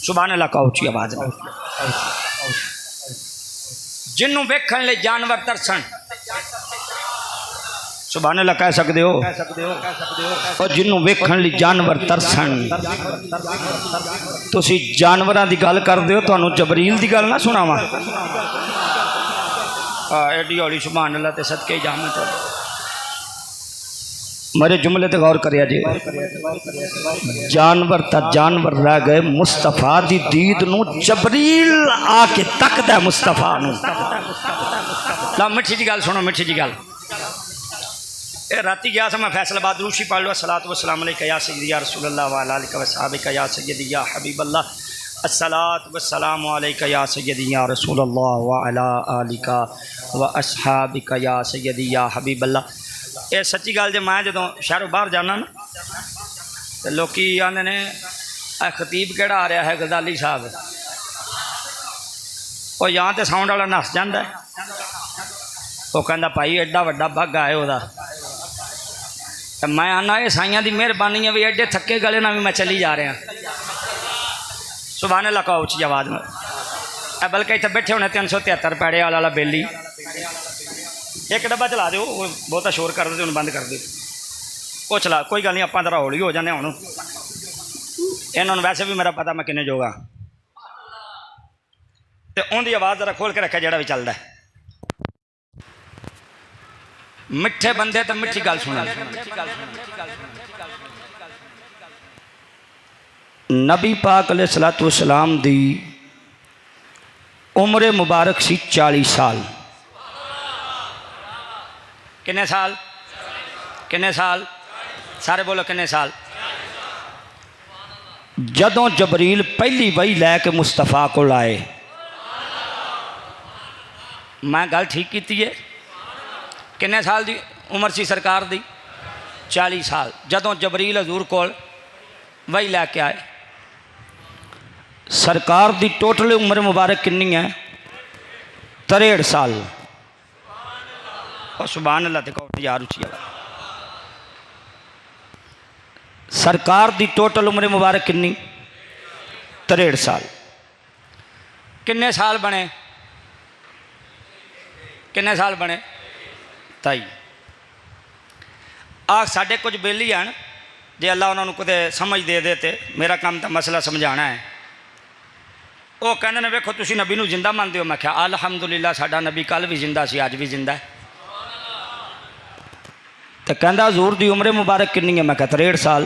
सुभान अल्लाह का उच्ची आवाज जिन्हों वेखण ले जानवर तरसन सुभान अल्लाह कह सकते हो और जिन्हों वेखण लई जानवर तरसन तुसी जानवरां दी गल करदे हो तुहानूं जबरील दी गल ना सुनावां एडी हौली सुभान अल्लाह ते सदके ही जावां तो मेरे जुमले ते गौर करिया जी जानवर ता जानवर रह गए मुस्तफा दी दीद नूं जबरील आके तकदा मुस्तफा नूं ला मिठी जी गल सुनो मिठी जी गल ए राती गया मैं फैसलाबाद रूशी पढ़ लो सलात वसलाम अलैका या सय्यदी या रसूलल्लाह व अला आलिका व सहाबिका या सय्यदी या हबीबल्लाह अस्सलात वस्सलाम अलैका या सय्यदी या रसूलल्लाह व अला आलिका व असहाबिका या सय्यदी या हबीबल्लाह ये सच्ची गल जो मैं जो शहरों बाहर जाना ना तो लोग आते ने खतीब केड़ा आ रहा है गजाली साहब ਉਹ ਜਾਂ ਤੇ ਸਾਊਂਡ ਵਾਲਾ ਨੱਸ ਜਾਂਦਾ ਹੈ। ਉਹ ਕਹਿੰਦਾ ਭਾਈ ਐਡਾ ਵੱਡਾ ਬੱਗਾ ਹੈ ਉਹਦਾ। ਤੇ ਮੈਂ ਆਨਾ ਇਹ ਸਾਈਆਂ ਦੀ ਮਿਹਰਬਾਨੀ ਹੈ ਵੀ ਐਡੇ ਥੱਕੇ ਗਲੇ ਨਾਲ ਵੀ ਮੈਂ ਚਲੀ ਜਾ ਰਿਹਾ। ਸੁਭਾਨ ਅੱਲਾਹ ਕਹੋ ਉੱਚੀ ਆਵਾਜ਼ ਨਾਲ। बल्कि इतने बैठे होने 373 पैड़े वाला बेली। एक डब्बा चला दो, बहुता शोर कर दे, बंद कर दो। वो चला, कोई गल नहीं, आप तो हौली हो जाने हूँ। इन्होंने वैसे भी मेरा पता मैं किन्ने जोगा। तो उनकी आवाज़ जरा खोल के रखा जोड़ा भी चलता है। मिठे बंदे तो मिठी गल सुन। नबी पाक अलैहिस्सलातु वस्सलाम दी उम्र मुबारक सी 40 साल। किन्ने साल? किन्ने साल? सारे बोलो किन्ने साल? जदों जबरील पहली वही लैके मुस्तफा को आए, मैं गल ठीक की है। किन्ने साल दी उम्र सी सरकार दी? 40 साल। जदों जबरील हजूर को वही लैके आए, सरकार दी टोटल उम्र मुबारक कितनी है? 63 साल। और सुभान अल्लाह ते कहो यार उची आवाज़। सरकार दी टोटल उम्र मुबारक कितनी? 63 साल। किन्ने साल बने? किन्ने साल बने? 23। आ साढ़े कुछ बेली हैं, जे अल्लाह उन्होंने कुछ समझ दे दे ते मेरा काम तो मसला समझाना है। वो कहते हैं वेखो तुसी नबी नूं जिंदा मानते हो। मैं क्या अल्हम्दुलिल्लाह साडा नबी कल भी जिंदा सी, अज भी जिंदा है। तो कहता हजूर दी उम्र मुबारक कितनी है? मैं क्या 63 साल।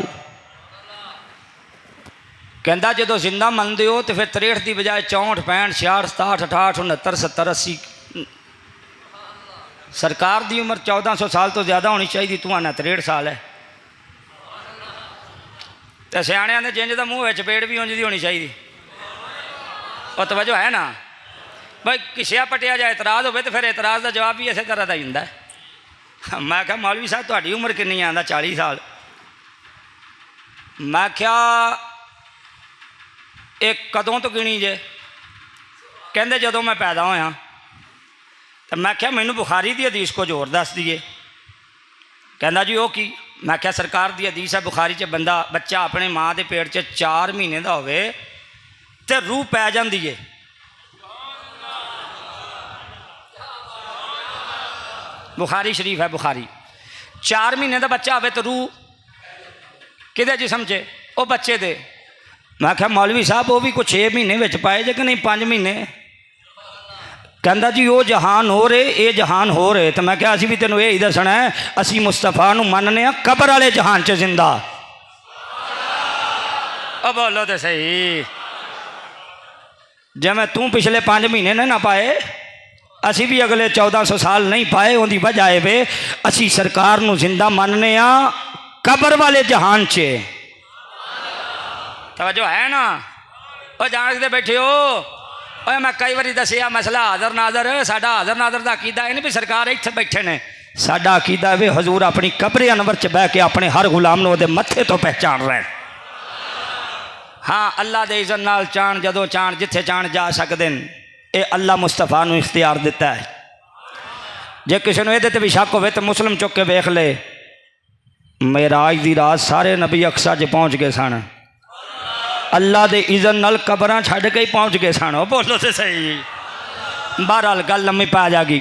कहता जो जिंदा मानते हो तो फिर 63 की बजाय 64, 65, 66, 67, 68, 69, 70, 80। सरकार दी उम्र 1400 साल तो ज़्यादा होनी चाहिए, तू आना 63 साल है। तो सियाणियां ने जिंज का मूँह चपेड़ भी उंज दी होनी चाहिए। और तवज्जो है ना भाई, किसिया पटिया जाए एतराज़ हो तो फिर एतराज़ का जवाब भी इस तरह का ही होंदा है। मैं क्या मौलवी साहब तुहाडी उम्र कितनी आंदा? 40 साल। मैं क्या एक कदों तो गिनी जे? कहंदे जदों मैं पैदा होया। तो मैं क्या मैनू बुखारी की हदीस को जोर दस दिए। कहंदा जी वो की? मैं क्या सरकार की हदीस है बुखारी च, बंदा बच्चा अपने माँ के पेट च 4 महीने का होवे ते रूह पै जाती है। बुखारी शरीफ है, बुखारी। 4 महीने का बच्चा आवे तो रूह किदे जिस्म च? वो बच्चे दे। मैं क्या मौलवी साहब वो भी कुछ 6 महीने विच पाए जे कि नहीं 5 महीने? कहता जी वो जहान हो रहे, ये जहान हो रहे। तो मैं क्या असी भी तेनों यही दसना है, असी मुस्तफा नूं मनने कबर वाले जहान च जिंदा। अब बोलो तो सही। जिवें तू पिछले 5 महीने ने ना पाए, असी भी अगले 1400 साल नहीं पाए। उनकी वजह है वे असी सरकार नूं जिंदा मनने कबर वाले जहान च। तवज्जो है ना? और जानते बैठे हो। और मैं कई बार दसिया मसला हाजर नाजर। साडा हाजर नाजर का अकीदा है नहीं भी सरकार इत्थे बैठे ने। साडा अकीदा वे हजूर अपनी कबरे अनवर च बह के अपने हर गुलाम नूं उहदे मत्थे तो पहचान रहे। हाँ, अल्लाह दे इज़्ज़त नाल चाण जदों चाण जिथे चाण जा सकते हैं। ये अल्लाह मुस्तफा नूं इख्तियार दिता है। जे किसी नूं इहदे ते भी शक होवे तो मुस्लिम चुक के वेख ले। मेराज दी रात सारे नबी अक्सा च पहुँच गए सन। अल्लाह दे इज़्ज़त नाल कबरां छड्ड के ही पहुँच गए सन। बोलो तो सही। बहरहाल गल लम्मी पै जाएगी।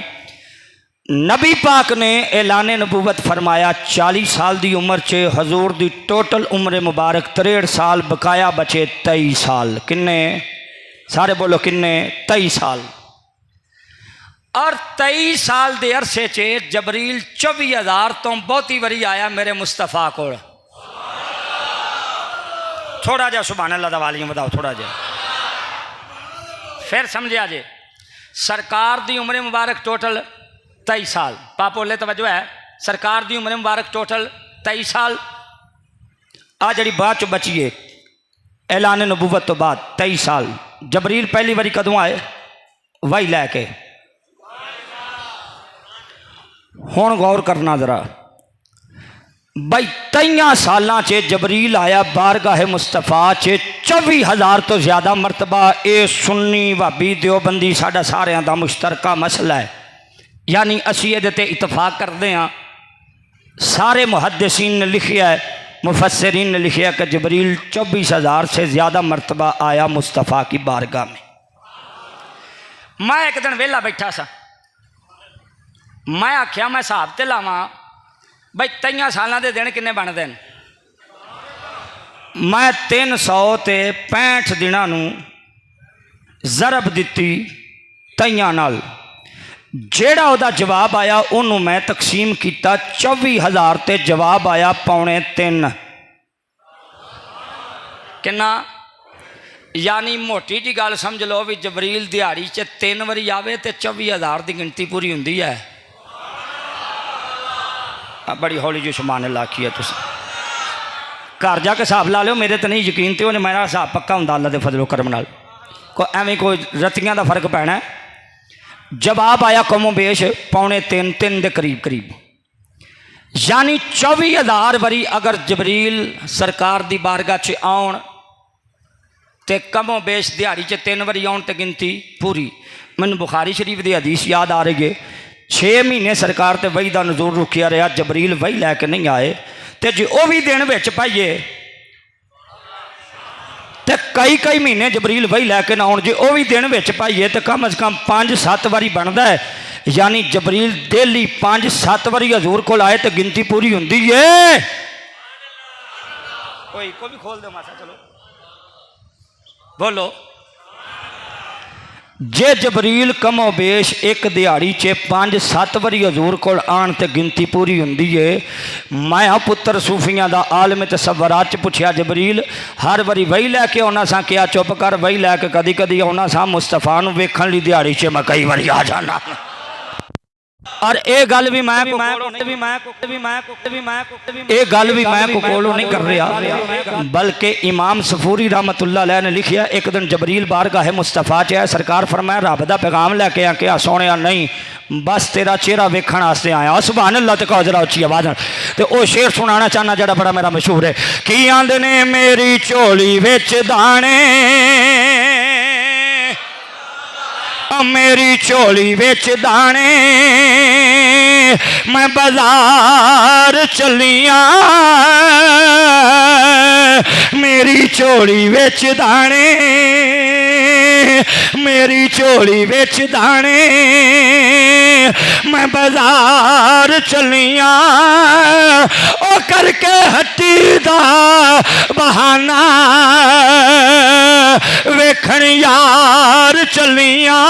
नबी पाक ने ऐलान नबूवत फरमाया 40 साल की उम्र च हजूर की टोटल उम्र मुबारक 63 साल, बकाया बचे 23 साल। किन्ने? सारे बोलो किन्ने? 23 साल। और 23 साल के अरसे च जबरील 24,000 तो बहुती वारी आया मेरे मुस्तफा को। थोड़ा जा सुभान अल्लाह दा वालियम बताओ थोड़ा जा, फिर समझिया जे। सरकार की उम्र मुबारक टोटल 23 साल। पापोले तवज्जो है, सरकार की उम्र मुबारक टोटल 23 साल। आ जी बाद च बची है ऐलान नबूवत तो बाद 23 साल। जबरील पहली बारी कदों आए? वही लैके। हुण गौर करना जरा, बई 23 सालां च जबरील आया बारगाह मुस्तफा च 24,000 तो ज़्यादा मरतबा। ये सुन्नी भाभी देवबंदी साडा सारिਆਂ ਦਾ मुश्तरका मसला है, यानी असी ये ते इतफाक करते हैं। सारे मुहद्दिसीन ने लिखा है, मुफस्सिरीन ने लिखा कि जबरील 24,000 से ज़्यादा मरतबा आया मुस्तफ़ा की बारगाह में। मैं एक दिन वेला बैठा सा, मैं आख्या मैं हिसाब ते लावां बई 23 सालों के दिन किन्ने बनते हैं। मैं 365 दिनों नूं ज़रब दिती 23 नाल, जेड़ा उहदा जवाब आया उन्होंने मैं तकसीम किया 24,000 ते जवाब आया 2.25। किन्ना? यानी मोटी जी गल समझ लो भी जबरील दिहाड़ी च 3 वारी आवे तो 24,000 की गिनती पूरी होंदी है। बड़ी हौली जो सुभान अल्लाह आखी है, तुम घर जाके हिसाब ला लो, मेरे तो नहीं यकीन तो मेरा हिसाब पक्का होंदा अल्लाह के फजलो करम नाल। कोई एवं कोई रत्तियां का फर्क पैना। जवाब आया कमो बेश 2.25 3 के करीब करीब, यानी 24,000 वारी अगर जबरील सरकार की बारगाह च आउण ते कमो बेश दिहाड़ी च 3 वारी आउण ते गिनती पूरी। मैनूं बुखारी शरीफ की हदीस याद आ रही है, 6 महीने सरकार ते वही का नज़ूर रुकिया रहा, जबरील वही लैके नहीं आए। तो जो वह भी दिन विच पाइए तो कई महीने जबरील वही लैके ना आउण, जो वह भी दिन विच पाइए तो कम अज़ कम 5-7 वारी बनता है। यानी जबरील डेली 5-7 वारी हजूर को आए तो गिनती पूरी होंदी है। कोई को भी खोल दो मासा, चलो बोलो। जे जबरील कमो बेश एक दिहाड़ी च 5-7 वारी हजूर को आन ते गिनती पूरी होंदी है। मैं पुत्र सूफियां दा आलम तसव्वुरात च पुछया जबरील हर वारी वही लैके आना सा? क्या चुप कर, वही लैके कदी कदी आना सा, मुस्तफा नूं वेखण लई दिहाड़ी च मैं कई वारी आ जाना। और ये गल भी मैं कोलों नहीं कर रहा, बल्कि इमाम सफूरी रहमतुल्लाह अलैह ने लिखिया एक दिन जबरील बारगाह मुस्तफा च है, सरकार फरमाया रब दा पैगाम लैके आ। सोने नहीं बस तेरा चेहरा वेखण वास्ते आया। सुभान अल्लाह ते कहो जरा उच्ची आवाज़। तो वह शेर सुनाना चाहना जरा बड़ा मेरा मशहूर है। की आंदे ने मेरी झोली विच दाने, मेरी झोली विच दाने, मैं बाजार चलिया, मेरी झोली विच दाने, मेरी झोली विच दाने, मैं बाजार चलिया, ओ करके हट्टी दा बहाना, वेखण यार चलिया।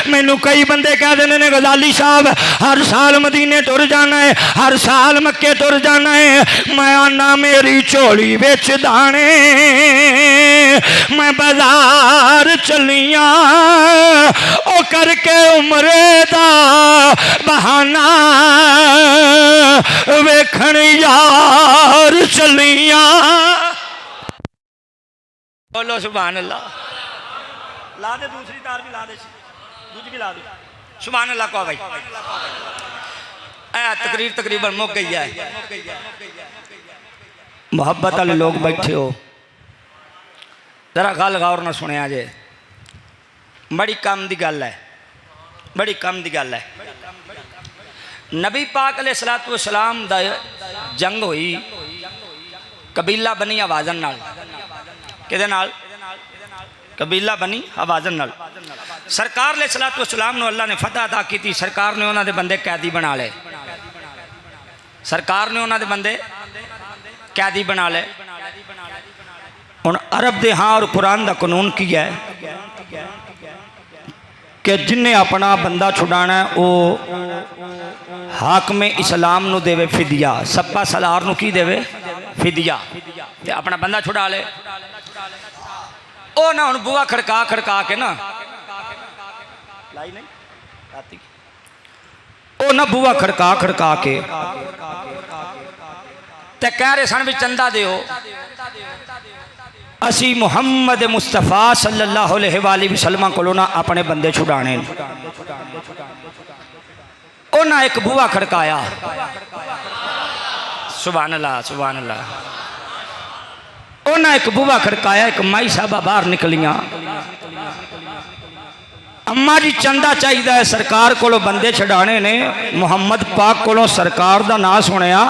मैनू कई बंदे कह देने ने गजाली साहब हर साल मदीने तुर जाना है, हर साल मक्के तुर जाना है। मैं आना मेरी झोली विच दाने, मैं बाजार चलिया, ओ करके उमरे दा बहाना, वेखण यार चलिया। बोलो सुभान अल्लाह। ला दे दूसरी तार भी ला दे, दूसरी भी ला दे। सुभान अल्लाह को भाई। तकरीर तकरीबन मुक गई है। मोहब्बत वाले लोग बैठे हो, जरा गल गौर ना सुनिया जे, बड़ी कम की गल है, बड़ी कम की गल है। नबी पाक अलैहिस्सलातु वस्सलाम दा जंग हुई कबीला बनी हवाज़न नाल। किहदे नाल? कबीला बनी हवाज़न नाल। सरकार अलैहिस्सलातु वस्सलाम नूं अल्लाह ने फतह अता की। सरकार ने उन्होंने बंदे कैदी बना ले, सरकार ने उन्होंने बंदे कैदी बना ले। हुण अरब दे हाँ और कुरान का कानून की है कि जिन्हें अपना बंदा छुड़ाना है वो हाकमे इस्लाम नूं देवे फिदिया, सप्पा सलार नूं की देवे फिदिया, ते अपना बंदा छुड़ा ले। ओ ना हुण बुआ खड़का खड़का के ना लाई नहीं राती, ओ ना बुआ खड़का खड़का के ते कह रहे सन भी चंदा दिओ, असी मुहम्मद मुस्तफा सल्लल्लाहु अलैहि वसल्लम कोलों ना अपने बंदे छुड़ाने। उन्हें एक बूहा खड़काया, सुभान अल्लाह सुभान अल्लाह। उन्हें एक बूहा खड़काया, एक माई साहबा बाहर निकलियां। अम्मा जी चंदा चाहिए है सरकार को बंदे छड़ाने ने, मुहम्मद पाक को सरकार का नाम सुनिया,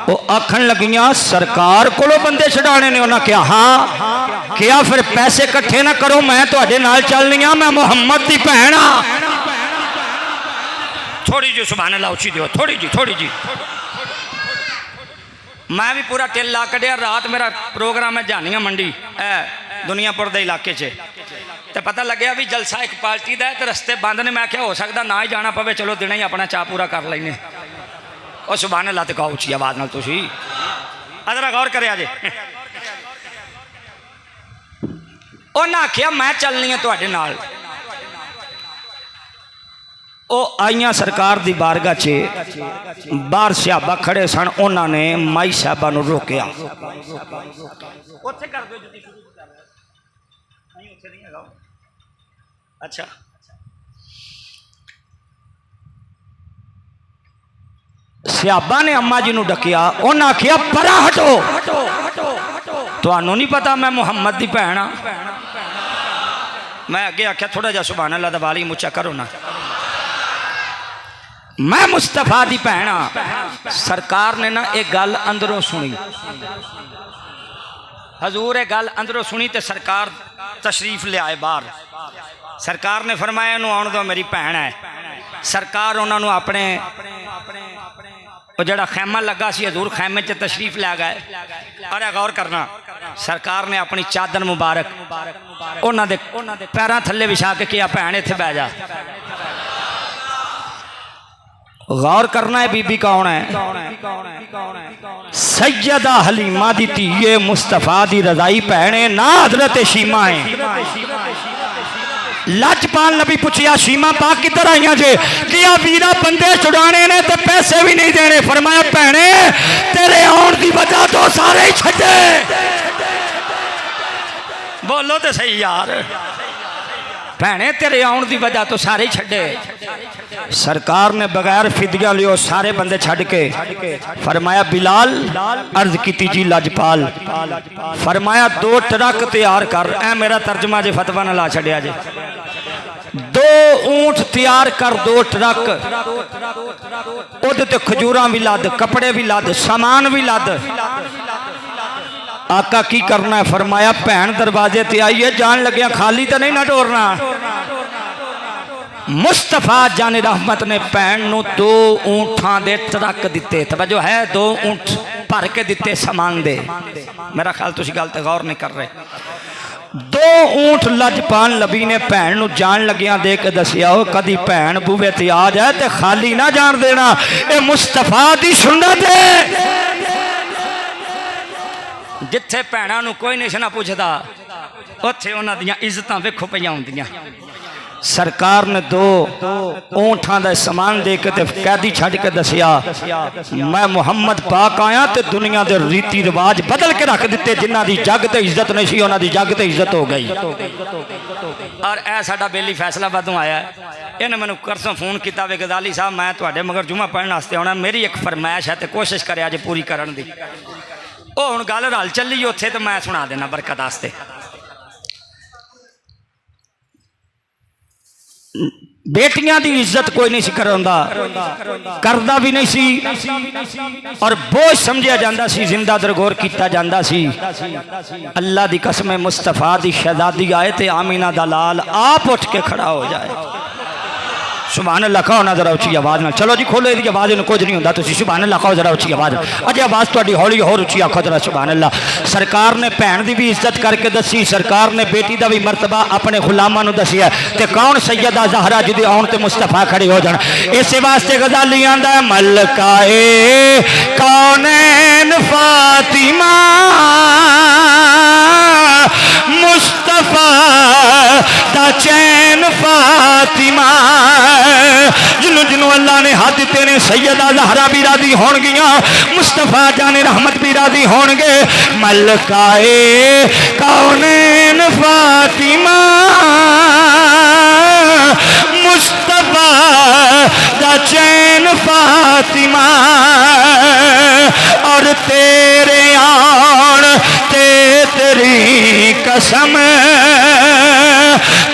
वो आखन लगियां सरकार को बंदे छड़ाने ने। उन्हें कहा हाँ, क्या फिर पैसे इकट्ठे ना करो, मैं तुहाडे नाल चलनी हाँ, मैं मुहम्मद की भैन हाँ। थोड़ी जी सुभान अल्लाह उची दियो, थोड़ी जी थोड़ी जी। मैं भी पूरा टिल ला कढ़िया, रात मेरा प्रोग्राम है जानिया मंडी दुनियापुर के इलाके च, तो पता लग्या भी जलसा एक पार्टी का है, तो रस्ते बंद ने। मैं क्या हो सकता ना ही जाना पवे, चलो दिन ही अपना चाह पूरा कर लेने। और सुभान अल्लाह तो कहो उची आवाज नाल तुसी अदरा गौर करे जे। उन्हें आख्या मैं चलनी है तुहाडे नाल। ओ आईया सरकार दी बारगाह च, बाहर सियाबा खड़े सन, उन्होंने माई साहबा नूं रोकिया। अच्छा सियाबा ने अम्मा जी नूं डकिया, उन्हें आखिया परा हटो, तुहानूं नहीं पता मैं मुहम्मद दी भैन हाँ। मैं अगे आख्या थोड़ा जा सुभान अल्लाह दा वाली उच्चा करो ना, मैं मुस्तफा दी भैन हाँ। सरकार ने ना एक गल अंदरों सुनी, हजूर एक गल अंदरों सुनी, तो सरकार तशरीफ ले आए बाहर। सरकार ने फरमाया इन्हूं आउण दो, मेरी भैन है। सरकार उन्होंने अपने जड़ा खैमा लगा सी हजूर खैमे च तशरीफ लै गए। अरे गौर करना, सरकार ने अपनी चादर मुबारक उन्होंने पैरों थले विछा के किया, भैन इत्थे बह जा। गौर करना है बीबी कौन है? सैयदा हलीमा दी धीए मुस्तफा दी रजाई भैन है ना, हजरत शीमा है। लजपाल नबी पूछिया शीमा पाक किधर आईया जे? किया वीरा बंदे छुड़ाने ने तो पैसे भी नहीं देने। फरमाया भैने तेरे आउण दी वजह तो सारे ही छड्डे। बोलो तो सही यार, भैने तेरे आउण दी वजह तो सारे ही छड्डे। सरकार ने बगैर फिदिया लियो सारे बंदे छड़ के फरमाया बिलाल अर्ज की जी लजपाल, फरमाया 2 ट्रक तैयार कर। ए मेरा तर्जमा जे फतवा न ला छड़िया जे। 2 ऊंट तैयार कर, 2 ट्रक, उहदे खजूरा भी लद, कपड़े भी लद, सामान भी लद। आका की करना है? फरमाया भैन दरवाजे ते आई है, जान लग्या खाली तो नहीं ना टोरना। मुस्तफा जाने रहमत ने भैन नूं 2 ऊंठां दे ट्रक दिते। तवज्जो है, 2 ऊंट भर के दिते सामान दे। मेरा ख्याल तुसीं गल ते गौर नहीं कर रहे। 2 ऊंट लजपाल नबी ने भैन नूं जान लग्या दे के दसिया, हो कदी भैन बूहे ते आ जाए ते खाली ना जान देना, ये मुस्तफा दी सुन्नत है। जिथे भैनों नूं कोई नहीं ना पुछदा, उत्थे उन्हां दियां इज्जतां वेखो पईयां हुंदियां। सरकार ने 2 ऊंठां दा सामान दे के ते कैदी छड़ के दसिया, मैं मुहम्मद पाक आया ते दुनिया दे रीति रिवाज बदल के रख दिते। जिन्हां दी जग ते इज्जत नहीं सी, उन्हां दी जग ते इज्जत हो गई। और ऐ साडा बेली फैसलाबादों आया, इन्हें मैनूं परसों फोन किया वे गजाली साहब मैं तुहाडे मगर जुमा पढ़न वास्ते आउणा, मेरी एक फरमाइश है ते कोशिश करे अज पूरी करन दी। ओ हुण गल रल चली उत्थे, तो मैं सुना देना बरकत वास्ते। बेटियां दी इज्जत कोई नहीं सी करांदा, करदा भी नहीं सी, और बोझ समझिया जांदा सी, जिंदा दरगोर किया जांदा सी। अल्लाह दी कसम मुस्तफा दी शहजादी आए ते आमीना दा लाल आप उठ के खड़ा हो जाए। सुभान अल्लाह कहो ना जरा उची आवाज में। चलो जी खोलो इसकी आवाज में, कुछ नहीं होता। तुम सुभान अल्लाह कहो जरा उची आवाज। अजे आवाज थोड़ी हौली होर उची आखो जरा सुभान अल्लाह। सरकार ने भैन की भी इज्जत करके दसी, सरकार ने बेटी का भी मरतबा अपने गुलामां नूं दसिया। ते कौन सैयदा ज़हरा जिहदे आउण ते मुस्तफा खड़े हो जाण। इस वास्ते गजाली आंदा मलकाए कौनैन फातिमा मुस्तफा दा चैन फातिमा, जिन्हों जिन्हों अल्लाह ने हाथ दिते ने सैयदा ज़हरा भी राजी होणगियां, मुस्तफा जाने रहमत भी राजी होणगे। मलकाए कौनैन फातिमा मुस्तफा दा चैन फातिमा, तेरे आन ते तेरी कसम,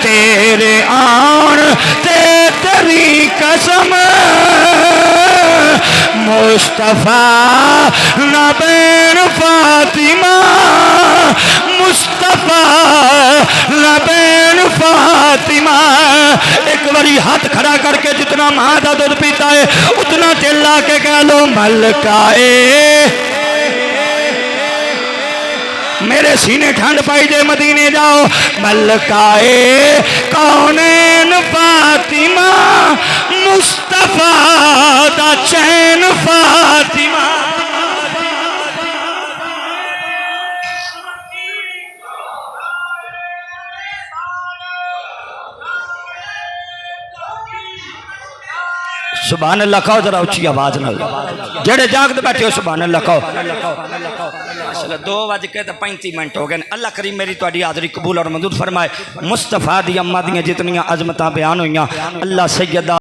तेरे आन ते तेरी कसम, मुस्तफा नबीन फातिमा, मुस्तफा नबीन फातिमा। एक बारी हाथ खड़ा करके जितना मां का दूध पीता है उतना चिल्ला के कह लो मलकाए। मेरे सीने ठंड पाई जे मदीने जाओ, मलकाए कौनैन फातिमा, मुस्तफा दा चैन फातिमा। सुभान अल्लाह कहो जरा उच्ची आवाज नाल, जेड़े जागते बैठे हो सुभान अल्लाह कहो। 2:35 हो गए। अल्लाह करीम मेरी तुहाडी हाज़री कबूल और मंजूर फरमाए। मुस्तफा दी अम्मा दी जितनियां अजमतां बयान हुई, अल्लाह सैयदा